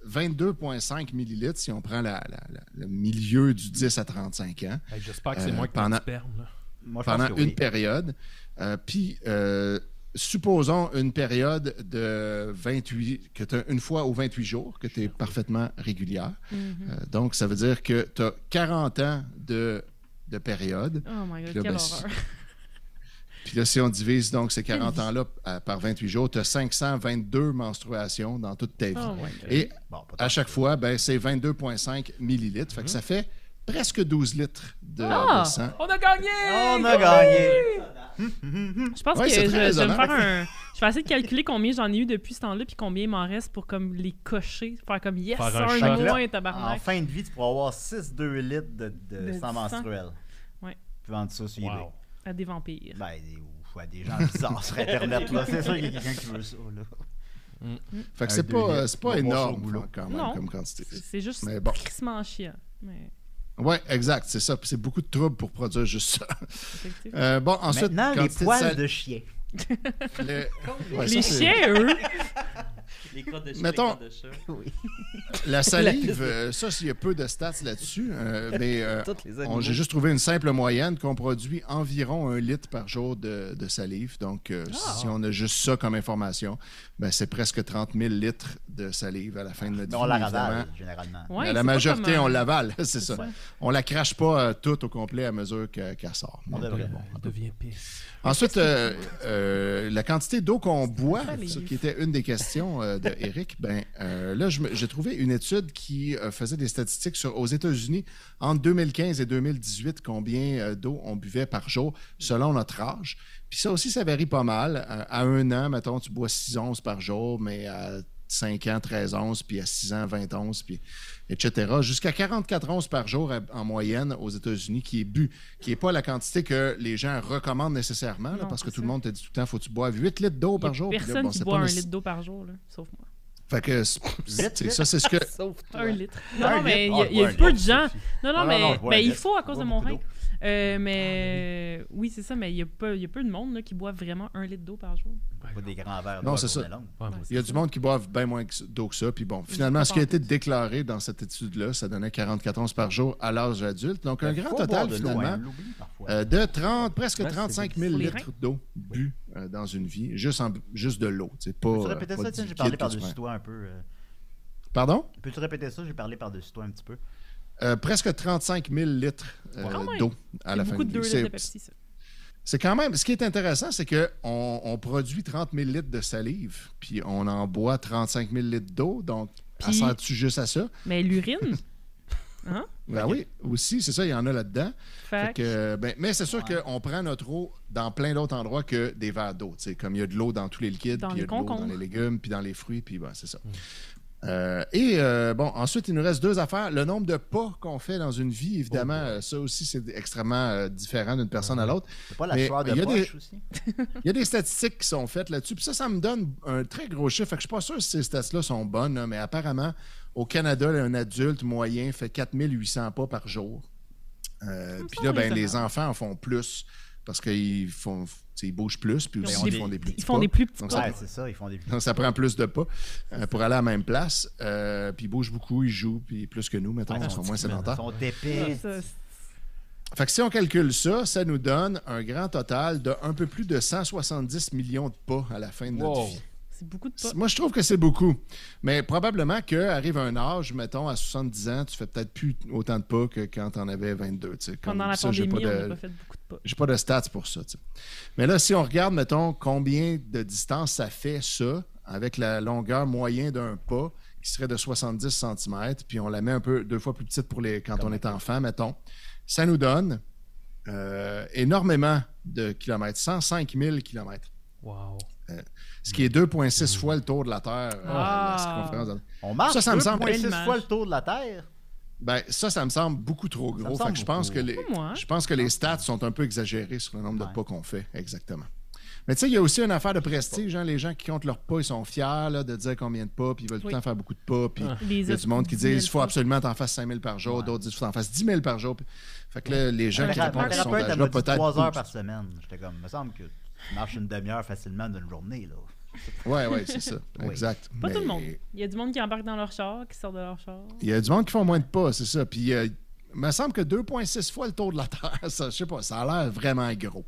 Speaker 5: 22,5 millilitres, si on prend le milieu du 10 à 35 ans,
Speaker 4: Hey, j'espère que c'est moins que
Speaker 5: pendant-
Speaker 4: ton sperme. Là.
Speaker 2: Moi, je pense
Speaker 5: pendant
Speaker 2: que
Speaker 5: une
Speaker 2: oui.
Speaker 5: période, puis supposons une période de 28, que tu as une fois aux 28 jours, que tu es parfaitement régulière. Donc, ça veut dire que tu as 40 ans de période.
Speaker 3: Oh my
Speaker 5: Puis
Speaker 3: god,
Speaker 5: là,
Speaker 3: quelle
Speaker 5: ben,
Speaker 3: horreur.
Speaker 5: Puis là, si on divise donc ces 40 ans-là par 28 jours, tu as 522 menstruations dans toute ta vie.
Speaker 3: Oh my god.
Speaker 5: Et
Speaker 2: Bon, pas tant
Speaker 5: à chaque fois, ben, c'est 22,5 millilitres. Fait que ça fait presque 12 litres de sang.
Speaker 4: On a gagné!
Speaker 2: On a gagné!
Speaker 3: Je pense
Speaker 5: Ouais,
Speaker 3: que
Speaker 5: c'est
Speaker 3: je
Speaker 5: très
Speaker 3: vais me
Speaker 5: raisonnable.
Speaker 3: faire un. Je vais essayer de calculer combien j'en ai eu depuis ce temps-là, puis combien il m'en reste pour comme les cocher. Faire comme yes,
Speaker 4: Faire un
Speaker 3: un
Speaker 4: shot.
Speaker 3: de moins,
Speaker 2: En
Speaker 3: tabarnak.
Speaker 2: fin de vie, tu pourras avoir 6-2 litres de
Speaker 3: De
Speaker 2: sang
Speaker 3: sang.
Speaker 2: menstruel.
Speaker 3: Ouais.
Speaker 2: Tu vends ça sur eBay.
Speaker 4: Wow.
Speaker 3: À des vampires.
Speaker 2: Ben, des gens bizarres sur Internet, là. C'est sûr qu'il y a quelqu'un qui veut ça, là.
Speaker 5: Fait que
Speaker 2: Un
Speaker 5: c'est
Speaker 2: deux litres.
Speaker 5: c'est pas
Speaker 2: On va voir ça au
Speaker 5: énorme
Speaker 2: boulot.
Speaker 5: quand même
Speaker 3: Non.
Speaker 5: comme quantité.
Speaker 3: C'est juste
Speaker 5: Mais bon.
Speaker 3: crissement chiant. Mais
Speaker 5: Oui, exact, c'est ça. Puis c'est beaucoup de troubles pour produire juste ça.
Speaker 3: effectivement.
Speaker 5: Bon, ensuite,
Speaker 2: Maintenant, les
Speaker 5: quantité
Speaker 2: poils
Speaker 5: sal-
Speaker 2: de chien.
Speaker 5: le- ouais,
Speaker 3: Les
Speaker 5: ça, c'est-
Speaker 3: chiens, eux,
Speaker 6: Les crottes de chien,
Speaker 5: Mettons-
Speaker 6: les crottes de chat.
Speaker 2: Oui.
Speaker 5: La salive, ça, il y a peu de stats là-dessus. Mais
Speaker 6: Toutes les animaux.
Speaker 5: j'ai juste trouvé une simple moyenne qu'on produit environ 1 litre par jour de salive. Donc, si on a juste ça comme information, ben, c'est presque 30 000 litres de salive à la fin de notre
Speaker 2: Mais
Speaker 5: vie.
Speaker 2: on la
Speaker 5: évidemment.
Speaker 2: ravale, généralement.
Speaker 3: ouais,
Speaker 5: Mais
Speaker 3: c'est
Speaker 5: la
Speaker 3: pas
Speaker 5: majorité,
Speaker 3: comme,
Speaker 5: on l'avale, c'est ça.
Speaker 3: ça.
Speaker 5: On la crache pas toute au complet à mesure qu'elle sort.
Speaker 2: On devrait.
Speaker 4: On devient pisse.
Speaker 5: Ensuite, la quantité d'eau qu'on boit,
Speaker 3: Allez.
Speaker 5: ça qui était une des questions de Eric, ben, là, j'ai trouvé une étude qui faisait des statistiques aux États-Unis entre 2015 et 2018, combien d'eau on buvait par jour selon notre âge. Puis ça aussi, ça varie pas mal. À 1 an, mettons, tu bois 6 onces par jour, mais à 5 ans, 13 onces, puis à 6 ans, 20 onces, puis etc. Jusqu'à 44 onces par jour en moyenne aux États-Unis qui est bu, qui n'est pas la quantité que les gens recommandent nécessairement, là,
Speaker 3: Non,
Speaker 5: parce que
Speaker 3: c'est
Speaker 5: tout le
Speaker 3: ça.
Speaker 5: monde te dit tout le temps, faut que tu boives 8 litres d'eau
Speaker 3: Il y a
Speaker 5: par jour. Puis là,
Speaker 3: personne
Speaker 5: bon,
Speaker 3: qui
Speaker 5: c'est
Speaker 3: boit
Speaker 5: pas
Speaker 3: 1
Speaker 5: nécess-
Speaker 3: litre d'eau par jour, là, sauf moi.
Speaker 5: Fait que c'est ça, c'est ce que...
Speaker 6: Sauf toi.
Speaker 3: 1 litre. Non,
Speaker 2: Un
Speaker 3: non, mais
Speaker 2: litre?
Speaker 3: il y a
Speaker 2: Ah,
Speaker 3: peu
Speaker 2: ouais,
Speaker 3: de gens.
Speaker 2: Sophie.
Speaker 3: Non,
Speaker 2: Non,
Speaker 3: mais
Speaker 2: non, je bois un
Speaker 3: il
Speaker 2: litre.
Speaker 3: faut à
Speaker 2: Je
Speaker 3: cause de
Speaker 2: bois
Speaker 3: mon
Speaker 2: beaucoup
Speaker 3: rein. Mais oui, c'est ça, mais il y a peu de monde là, qui boit vraiment 1 litre d'eau par jour.
Speaker 2: Pas des grands verres.
Speaker 5: Non,
Speaker 2: d'eau à
Speaker 5: c'est ça.
Speaker 2: journée longue.
Speaker 4: Ouais, moi aussi.
Speaker 5: Il y a du monde qui boivent bien moins d'eau que ça. Puis bon, finalement,
Speaker 3: pas
Speaker 5: ce qui a été
Speaker 3: pantoute.
Speaker 5: déclaré dans cette étude-là, ça donnait 44 onces par jour à l'âge adulte. Donc, un
Speaker 2: Il
Speaker 5: grand
Speaker 2: faut
Speaker 5: total,
Speaker 2: boire de l'eau, hein,
Speaker 5: finalement,
Speaker 2: on l'oublie parfois.
Speaker 5: de presque
Speaker 6: Ouais, c'est
Speaker 5: 35
Speaker 3: pour
Speaker 5: 000
Speaker 3: les
Speaker 5: litres d'eau bu dans une vie, juste de l'eau. C'est pas.
Speaker 2: Peux-tu répéter
Speaker 5: pas
Speaker 2: ça,
Speaker 5: du
Speaker 2: tiens? J'ai
Speaker 5: liquide
Speaker 2: parlé
Speaker 5: que tu
Speaker 2: par-dessus
Speaker 5: prends.
Speaker 2: toi un peu.
Speaker 5: Pardon?
Speaker 2: Peux-tu répéter ça? J'ai parlé par-dessus toi un petit peu.
Speaker 5: Presque 35 000 litres
Speaker 3: Quand même.
Speaker 5: d'eau à la
Speaker 3: C'est
Speaker 5: fin
Speaker 3: beaucoup
Speaker 5: de
Speaker 3: de 2
Speaker 5: vie.
Speaker 3: litres de Pepsi, ça.
Speaker 5: C'est quand même. Ce qui est intéressant, c'est qu'on produit 30 000 litres de salive, puis on en boit 35 000 litres d'eau. Donc,
Speaker 3: Puis-
Speaker 5: sert-tu juste à ça?
Speaker 3: Mais l'urine, hein?
Speaker 5: Ben oui, aussi, c'est ça, il y en a là-dedans. Fait
Speaker 3: Fait
Speaker 5: que, mais c'est sûr qu'on prend notre eau dans plein d'autres endroits que des verres d'eau. Tu sais, comme il y a de l'eau dans tous les liquides,
Speaker 3: Dans
Speaker 5: puis il y a
Speaker 3: les
Speaker 5: de l'eau dans
Speaker 3: concombres.
Speaker 5: les légumes, puis dans les fruits, puis c'est ça. Bon, ensuite, il nous reste 2 affaires. Le nombre de pas qu'on fait dans une vie, évidemment, ça aussi, c'est extrêmement différent d'une personne à l'autre.
Speaker 2: C'est pas la
Speaker 5: Mais
Speaker 2: sueur de
Speaker 5: il y a
Speaker 2: poche aussi?
Speaker 5: Il y a des statistiques qui sont faites là-dessus. Puis ça me donne un très gros chiffre. Fait que je suis pas sûr si ces stats-là sont bonnes, là, mais apparemment, au Canada, là, un adulte moyen fait 4800 pas par jour. Puis là,
Speaker 3: semble
Speaker 5: ben, les
Speaker 3: raisonnable.
Speaker 5: enfants en font plus parce qu'ils bougent plus, puis aussi ils font des plus
Speaker 3: Ils
Speaker 5: petits
Speaker 3: font
Speaker 5: pas.
Speaker 3: des plus petits
Speaker 5: Donc,
Speaker 3: pas.
Speaker 2: Ouais, c'est ça, ils font des
Speaker 5: Donc, ça prend plus de pas pour aller à la même place. Puis ils bougent beaucoup, ils jouent, puis plus que nous, mettons,
Speaker 2: Ouais,
Speaker 5: ils sont moins sédentaires.
Speaker 2: Ils sont épais.
Speaker 3: Ça,
Speaker 5: Fait que si on calcule ça, ça nous donne un grand total de un peu plus de 170 millions de pas à la fin de notre
Speaker 4: Wow.
Speaker 5: vie.
Speaker 3: c'est beaucoup de pas.
Speaker 5: Moi, je trouve que c'est beaucoup. Mais probablement qu'arrive un âge, mettons, à 70 ans, tu fais peut-être plus autant de pas que quand tu en avais 22. tu sais. Comme
Speaker 3: Pendant la
Speaker 5: ça, j'ai
Speaker 3: pandémie,
Speaker 5: pas
Speaker 3: on
Speaker 5: de-
Speaker 3: n'a pas fait beaucoup de pas.
Speaker 5: j'ai pas de stats pour ça. tu sais. Mais là, si on regarde, mettons, combien de distance ça fait ça, avec la longueur moyenne d'un pas, qui serait de 70 cm, puis on la met un peu 2 fois plus petite pour quand on est enfant, mettons, ça nous donne énormément de kilomètres, 105 000 kilomètres.
Speaker 4: Wow.
Speaker 5: Ce qui est 2,6 fois le tour de la Terre.
Speaker 3: Ah.
Speaker 5: La circonférence de-
Speaker 2: On marche
Speaker 5: Ça me semble
Speaker 2: 2,6
Speaker 3: belle
Speaker 2: fois
Speaker 3: image.
Speaker 2: le tour de la Terre.
Speaker 5: Ben, ça me semble beaucoup trop
Speaker 2: me
Speaker 5: gros.
Speaker 2: semble
Speaker 5: Fait que je pense
Speaker 2: beaucoup.
Speaker 5: que
Speaker 3: Pas moi.
Speaker 5: je pense que les stats sont un peu exagérés sur le nombre
Speaker 2: Ouais.
Speaker 5: de pas qu'on fait, exactement. Mais tu sais, il y a aussi une affaire de prestige. Hein? Les gens qui comptent leurs pas, ils sont fiers là, de dire combien de pas, puis ils veulent tout le temps faire beaucoup de pas. Puis il y a du monde qui dit il faut absolument que tu en fasses 5 000 par jour. D'autres disent il faut que tu en fasses 10 000 par jour. Puis, fait que là, les gens qui répondent à ce sondage-là, peut-être
Speaker 2: 3 heures par semaine. J'étais comme, il me semble que tu marches une demi-heure facilement d'une journée. Là.
Speaker 5: Oui, c'est ça.
Speaker 2: Oui.
Speaker 5: Exact.
Speaker 3: Pas
Speaker 5: Mais
Speaker 3: tout le monde. Il y a du monde qui embarque dans leur char, qui sort de leur char.
Speaker 5: il y a du monde qui font moins de pas, c'est ça. Puis il me semble que 2,6 fois le tour de la Terre, ça, je sais pas, ça a l'air vraiment gros.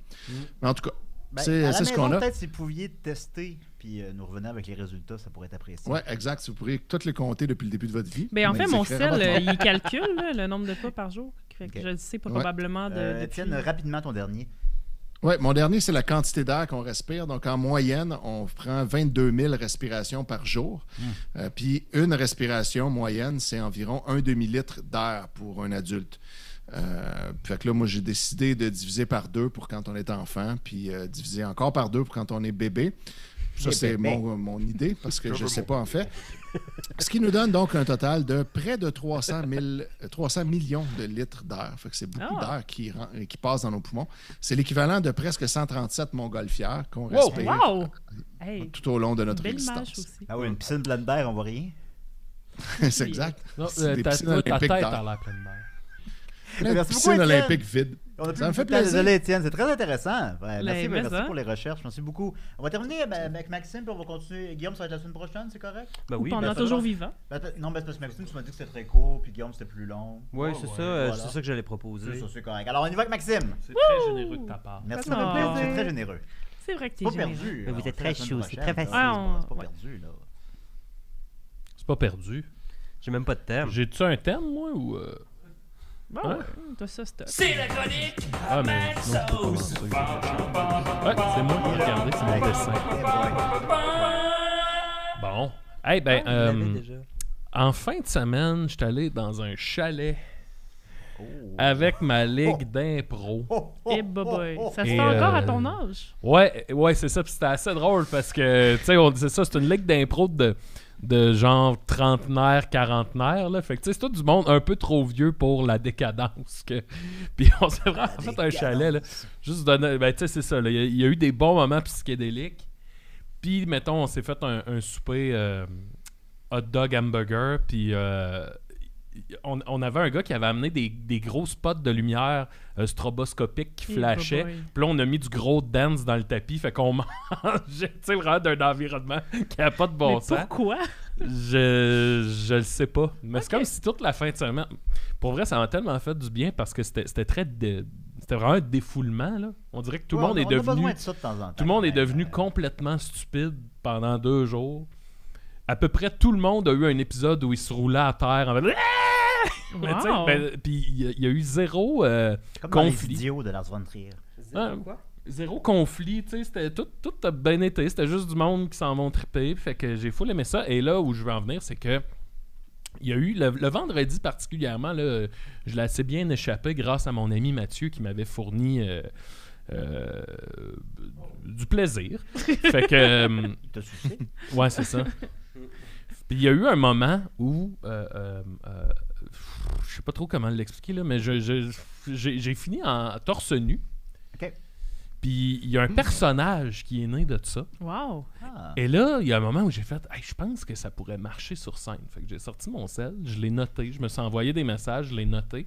Speaker 5: Mais en tout cas,
Speaker 2: Ben,
Speaker 5: c'est ce qu'on a.
Speaker 2: Peut-être si vous pouviez tester puis nous revenir avec les résultats, ça pourrait être apprécié.
Speaker 5: Oui, exact. Si vous pourriez toutes les compter depuis le début de votre vie.
Speaker 3: Ben, en
Speaker 5: mais
Speaker 3: fait,
Speaker 5: ils
Speaker 3: mon
Speaker 5: écriraient à
Speaker 3: sel,
Speaker 5: votre nom.
Speaker 3: il calcule là, le nombre de pas par jour. Fait que
Speaker 2: Ok.
Speaker 3: je le sais probablement depuis...
Speaker 2: Étienne, rapidement ton dernier.
Speaker 5: Oui, mon dernier, c'est la quantité d'air qu'on respire. Donc, en moyenne, on prend 22 000 respirations par jour. Puis, une respiration moyenne, c'est environ un demi-litre d'air pour un adulte. Fait que là, moi, j'ai décidé de diviser par 2 pour quand on est enfant, puis diviser encore par 2 pour quand on est bébé. Ça, c'est mon idée, parce que je ne sais pas en fait. Ce qui nous donne donc un total de près de 300 millions de litres d'air. Fait que c'est beaucoup d'air qui passe dans nos poumons. C'est l'équivalent de presque 137 montgolfières qu'on respire
Speaker 3: Wow! Hey,
Speaker 5: tout au long de notre
Speaker 3: belle
Speaker 5: existence.
Speaker 3: image aussi.
Speaker 2: Ah oui, une piscine pleine d'air, on voit rien.
Speaker 5: C'est exact.
Speaker 4: Non,
Speaker 5: C'est des
Speaker 4: ta
Speaker 5: piscines
Speaker 4: tête
Speaker 5: olympiques
Speaker 4: a
Speaker 5: d'air.
Speaker 4: l'air pleine d'air.
Speaker 5: Plein de
Speaker 2: Merci
Speaker 5: piscines
Speaker 2: beaucoup, Étienne.
Speaker 5: olympiques vides.
Speaker 2: On a plus
Speaker 5: Ça me fait
Speaker 2: beaucoup de temps.
Speaker 5: plaisir.
Speaker 2: Désolé, Étienne, c'est très intéressant. Ouais, merci
Speaker 3: mais ça.
Speaker 2: pour les recherches. Merci beaucoup. On va terminer avec Maxime, puis on va continuer. Guillaume, ça va être la semaine prochaine, c'est correct?
Speaker 6: Ben
Speaker 3: Ou
Speaker 6: oui,
Speaker 3: pendant
Speaker 6: ben,
Speaker 3: toujours vivant.
Speaker 2: Non, mais c'est parce que Maxime, tu m'as dit que c'était très court, puis Guillaume, c'était plus long.
Speaker 6: Oui, c'est ça.
Speaker 2: voilà.
Speaker 6: C'est ça que j'allais proposer.
Speaker 2: C'est ça, c'est correct. Alors, on y va avec Maxime.
Speaker 4: C'est très généreux de ta part.
Speaker 2: Merci,
Speaker 3: Ça
Speaker 2: ça
Speaker 3: fait
Speaker 2: fait plaisir.
Speaker 3: plaisir.
Speaker 2: C'est très généreux.
Speaker 3: C'est vrai que t'es
Speaker 2: Pas
Speaker 3: généreux.
Speaker 2: perdu.
Speaker 7: Mais vous
Speaker 2: On
Speaker 7: êtes
Speaker 2: fait
Speaker 7: très
Speaker 2: la semaine
Speaker 7: chou, c'est
Speaker 2: prochaine.
Speaker 7: très facile.
Speaker 2: C'est pas perdu, là.
Speaker 4: C'est pas perdu.
Speaker 6: J'ai même pas de thème.
Speaker 4: J'ai-tu un thème, moi, ou...
Speaker 3: Bon,
Speaker 4: Ouais.
Speaker 3: ouais, t'as ça, stock.
Speaker 1: C'est la chronique
Speaker 4: Ah, mais non, je peux commencer. Ouais, c'est moi qui ai regardé, c'est mon dessin. Bon. Hey, ben,
Speaker 6: Vous l'avez déjà.
Speaker 4: en fin de semaine, je suis allé dans un chalet
Speaker 2: Oh.
Speaker 4: avec ma ligue d'impro.
Speaker 3: Eh, boy. Ça se
Speaker 4: Et,
Speaker 3: fait encore à ton âge?
Speaker 4: Ouais, c'est ça. Puis c'était assez drôle parce que, tu sais, c'est ça, c'est une ligue d'impro de genre trentenaire, quarantenaire, là. Fait que, tu sais, c'est tout du monde un peu trop vieux pour la décadence. Puis on s'est vraiment fait un chalet, là. Juste donner, ben, tu sais, c'est ça, là. Il y a eu des bons moments psychédéliques. Puis, mettons, on s'est fait un souper hot dog hamburger, puis on avait un gars qui avait amené des gros spots de lumière stroboscopiques qui
Speaker 3: Eh,
Speaker 4: flashaient.
Speaker 3: boy.
Speaker 4: Puis là, on a mis du gros dance dans le tapis, fait qu'on mangeait, tu sais, vraiment d'un environnement qui n'a pas de bon
Speaker 3: Mais
Speaker 4: sens.
Speaker 3: pourquoi?
Speaker 4: Je le sais pas. Mais c'est comme si toute la fin de semaine... Pour vrai, ça m'a tellement fait du bien parce que c'était très... C'était vraiment un défoulement, là. On dirait que tout le monde est
Speaker 2: On a besoin
Speaker 4: devenu...
Speaker 2: de ça de temps en temps.
Speaker 4: Tout le monde est devenu complètement stupide pendant 2 jours. À peu près tout le monde a eu un épisode où il se roulait à terre en fait... Mais tu sais,
Speaker 3: Wow.
Speaker 4: puis il y a eu zéro
Speaker 2: Comme dans les
Speaker 4: conflit.
Speaker 2: vidéos de Lars von Trier.
Speaker 4: Ah, zéro conflit, tu sais, c'était tout a bien été, c'était juste du monde qui s'en vont triper, fait que j'ai full aimé ça. Et là où je veux en venir, c'est que il y a eu le vendredi particulièrement, là, je l'ai assez bien échappé grâce à mon ami Mathieu qui m'avait fourni du plaisir. Fait que
Speaker 2: T'as sucé?
Speaker 4: ouais, c'est ça. Puis il y a eu un moment où je sais pas trop comment l'expliquer là, mais j'ai fini en torse nu.
Speaker 2: OK.
Speaker 4: Puis il y a un personnage qui est né de ça.
Speaker 3: Wow.
Speaker 2: Ah.
Speaker 4: Et là, il y a un moment où j'ai fait hey, je pense que ça pourrait marcher sur scène. Fait que j'ai sorti mon sel, je l'ai noté, je me suis envoyé des messages, je l'ai noté.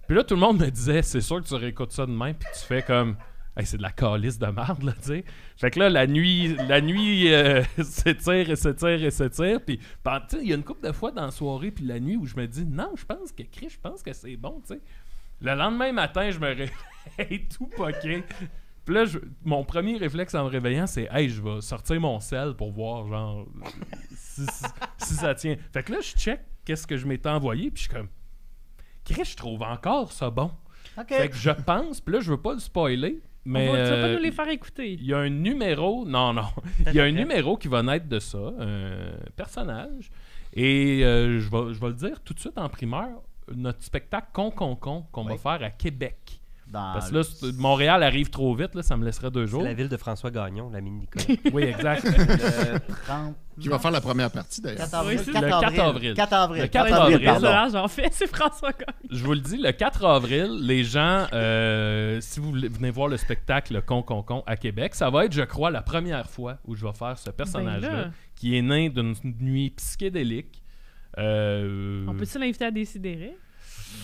Speaker 4: Puis là, tout le monde me disait c'est sûr que tu réécoutes ça demain, puis tu fais comme hey, c'est de la calice de merde, là, tu sais. Fait que là, la nuit s'étire et s'étire et s'étire. Puis, tu sais, il y a une couple de fois dans la soirée, puis la nuit où je me dis non, je pense que c'est bon, tu sais. Le lendemain matin, je me réveille tout poqué. Puis là, mon premier réflexe en me réveillant, c'est hey, je vais sortir mon sel pour voir, genre, si ça tient. Fait que là, je check qu'est-ce que je m'étais envoyé, puis je suis comme, Chris, je trouve encore ça bon.
Speaker 2: OK.
Speaker 4: Fait que je pense, puis là, je veux pas le spoiler, mais
Speaker 3: Tu vas pas nous les faire écouter.
Speaker 4: il y a un numéro, non, il y a un numéro qui va naître de ça, un personnage, et je vais le dire tout de suite en primeur, notre spectacle Con qu'on va faire à Québec. Parce que là, Montréal arrive trop vite, là, ça me laisserait 2 jours.
Speaker 6: C'est la ville de François Gagnon, l'ami de Nicolas.
Speaker 4: Oui, exact.
Speaker 2: Le 30...
Speaker 5: Qui va faire la première partie, d'ailleurs.
Speaker 2: 4 avril.
Speaker 3: Oui, c'est
Speaker 2: 4
Speaker 4: le 4 avril.
Speaker 2: 4 avril.
Speaker 4: Le 4
Speaker 3: Ouais,
Speaker 4: avril,
Speaker 3: c'est
Speaker 2: pardon.
Speaker 3: là, j'en fais, c'est François Gagnon.
Speaker 4: Je vous le dis, le 4 avril, les gens, si vous venez voir le spectacle Con à Québec, ça va être, je crois, la première fois où je vais faire ce personnage-là,
Speaker 3: Ben là.
Speaker 4: qui est né d'une nuit psychédélique.
Speaker 3: On peut-tu l'inviter à décider?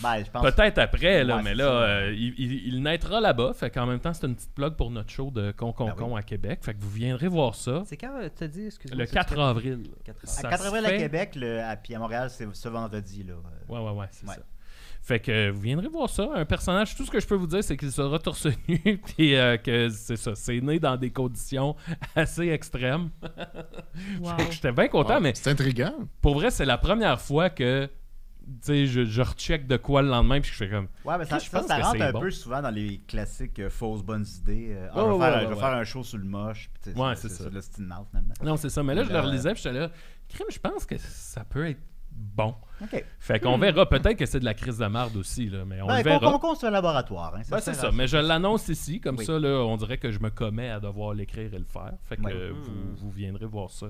Speaker 2: Ben, je pense...
Speaker 4: Peut-être après, là,
Speaker 2: Ouais,
Speaker 4: mais
Speaker 2: c'est
Speaker 4: là,
Speaker 2: ça.
Speaker 4: il naîtra là-bas. Fait qu'en même temps, c'est une petite plug pour notre show de Con
Speaker 2: Ben oui.
Speaker 4: à Québec. Fait que vous viendrez voir ça.
Speaker 6: C'est quand t'as dit, excuse-moi?
Speaker 4: Le
Speaker 6: ça,
Speaker 4: 4
Speaker 6: tu fais-
Speaker 4: avril.
Speaker 6: 4
Speaker 2: À
Speaker 4: Ça
Speaker 2: 4
Speaker 4: se
Speaker 2: avril à
Speaker 4: fait-
Speaker 2: Québec, puis à Montréal, c'est ce vendredi. Là.
Speaker 4: Ouais, c'est
Speaker 2: Ouais.
Speaker 4: ça. Fait que vous viendrez voir ça. Un personnage, tout ce que je peux vous dire, c'est qu'il sera torse nu. Puis que c'est ça. C'est né dans des conditions assez extrêmes.
Speaker 3: Wow.
Speaker 4: Fait que j'étais bien content,
Speaker 5: Ah,
Speaker 4: mais
Speaker 5: c'est intriguant.
Speaker 4: pour vrai, c'est la première fois que je recheck de quoi le lendemain. Puis je fais comme.
Speaker 2: Ouais, mais ça,
Speaker 4: Je pense
Speaker 2: ça
Speaker 4: que
Speaker 2: rentre
Speaker 4: c'est
Speaker 2: un
Speaker 4: bon.
Speaker 2: peu souvent dans les classiques fausses bonnes idées.
Speaker 4: Ouais,
Speaker 2: Je vais
Speaker 4: ouais.
Speaker 2: faire un show sur le moche. Puis, tu sais,
Speaker 4: Ouais, c'est ça.
Speaker 2: C'est le style mal, finalement.
Speaker 4: Non, c'est ça. Mais là, je le
Speaker 2: Euh,
Speaker 4: relisais. Puis j'étais là. Crime, je pense que ça peut être bon.
Speaker 2: OK.
Speaker 4: Fait qu'on verra. Peut-être que c'est de la crise de marde aussi, là, mais on
Speaker 2: Ben,
Speaker 4: le verra.
Speaker 2: c'est un laboratoire. Hein,
Speaker 4: Ben, c'est
Speaker 2: sert
Speaker 4: ça,
Speaker 2: à
Speaker 4: mais je l'annonce ici, comme
Speaker 2: Oui.
Speaker 4: ça, là, on dirait que je me commets à devoir l'écrire et le faire. Fait que
Speaker 2: Oui.
Speaker 4: vous viendrez voir ça,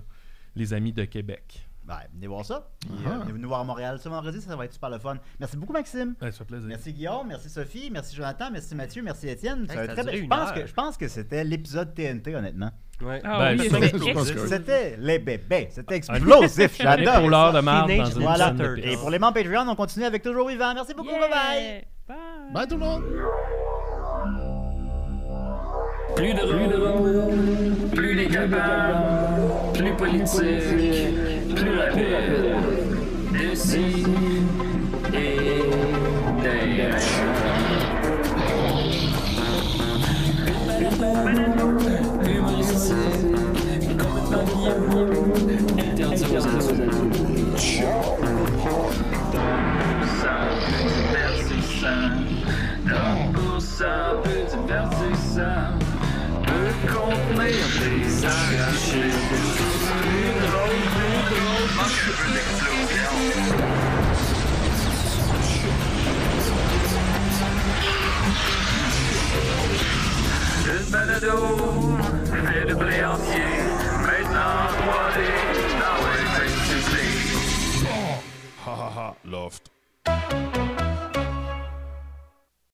Speaker 4: les amis de Québec.
Speaker 2: Ben, venez voir ça. Puis,
Speaker 5: Ah.
Speaker 2: venez nous voir à Montréal ce vendredi, ça va être super le fun. Merci beaucoup, Maxime.
Speaker 4: Ouais, ça fait plaisir.
Speaker 2: Merci Guillaume, merci Sophie, merci Jonathan, merci Mathieu, merci Étienne.
Speaker 6: Hey,
Speaker 2: Ça a
Speaker 6: ça
Speaker 2: très
Speaker 6: a duré
Speaker 2: bien-
Speaker 6: une heure.
Speaker 2: Je pense que c'était l'épisode TNT, honnêtement.
Speaker 6: Ouais.
Speaker 3: Ah
Speaker 4: Ben,
Speaker 3: oui,
Speaker 4: ça,
Speaker 3: c'était
Speaker 5: je pense que-
Speaker 3: excellent.
Speaker 2: C'était les bébés, c'était explosif,
Speaker 4: Un
Speaker 2: j'adore.
Speaker 4: épauleur
Speaker 2: ça.
Speaker 4: de marde
Speaker 6: Teenage
Speaker 4: dans une
Speaker 6: Ninja
Speaker 4: scène de
Speaker 6: Turtles.
Speaker 4: piste.
Speaker 2: Et pour les membres Patreon, on continue avec Toujours Vivant. Merci beaucoup,
Speaker 3: Yeah!
Speaker 2: bye bye.
Speaker 3: Bye!
Speaker 5: Bye tout le monde!
Speaker 1: Plus drôle, plus décapable, plus politique, plus rapide. D'ici et d'ailleurs. Humoristique, complètement vieillot, interdit aux adultes. Ça peu divertissant, donc pour ça peu divertissant, peut contenir des arrachés. Plus drôle, manque un peu d'explosion. Le balado fait de blé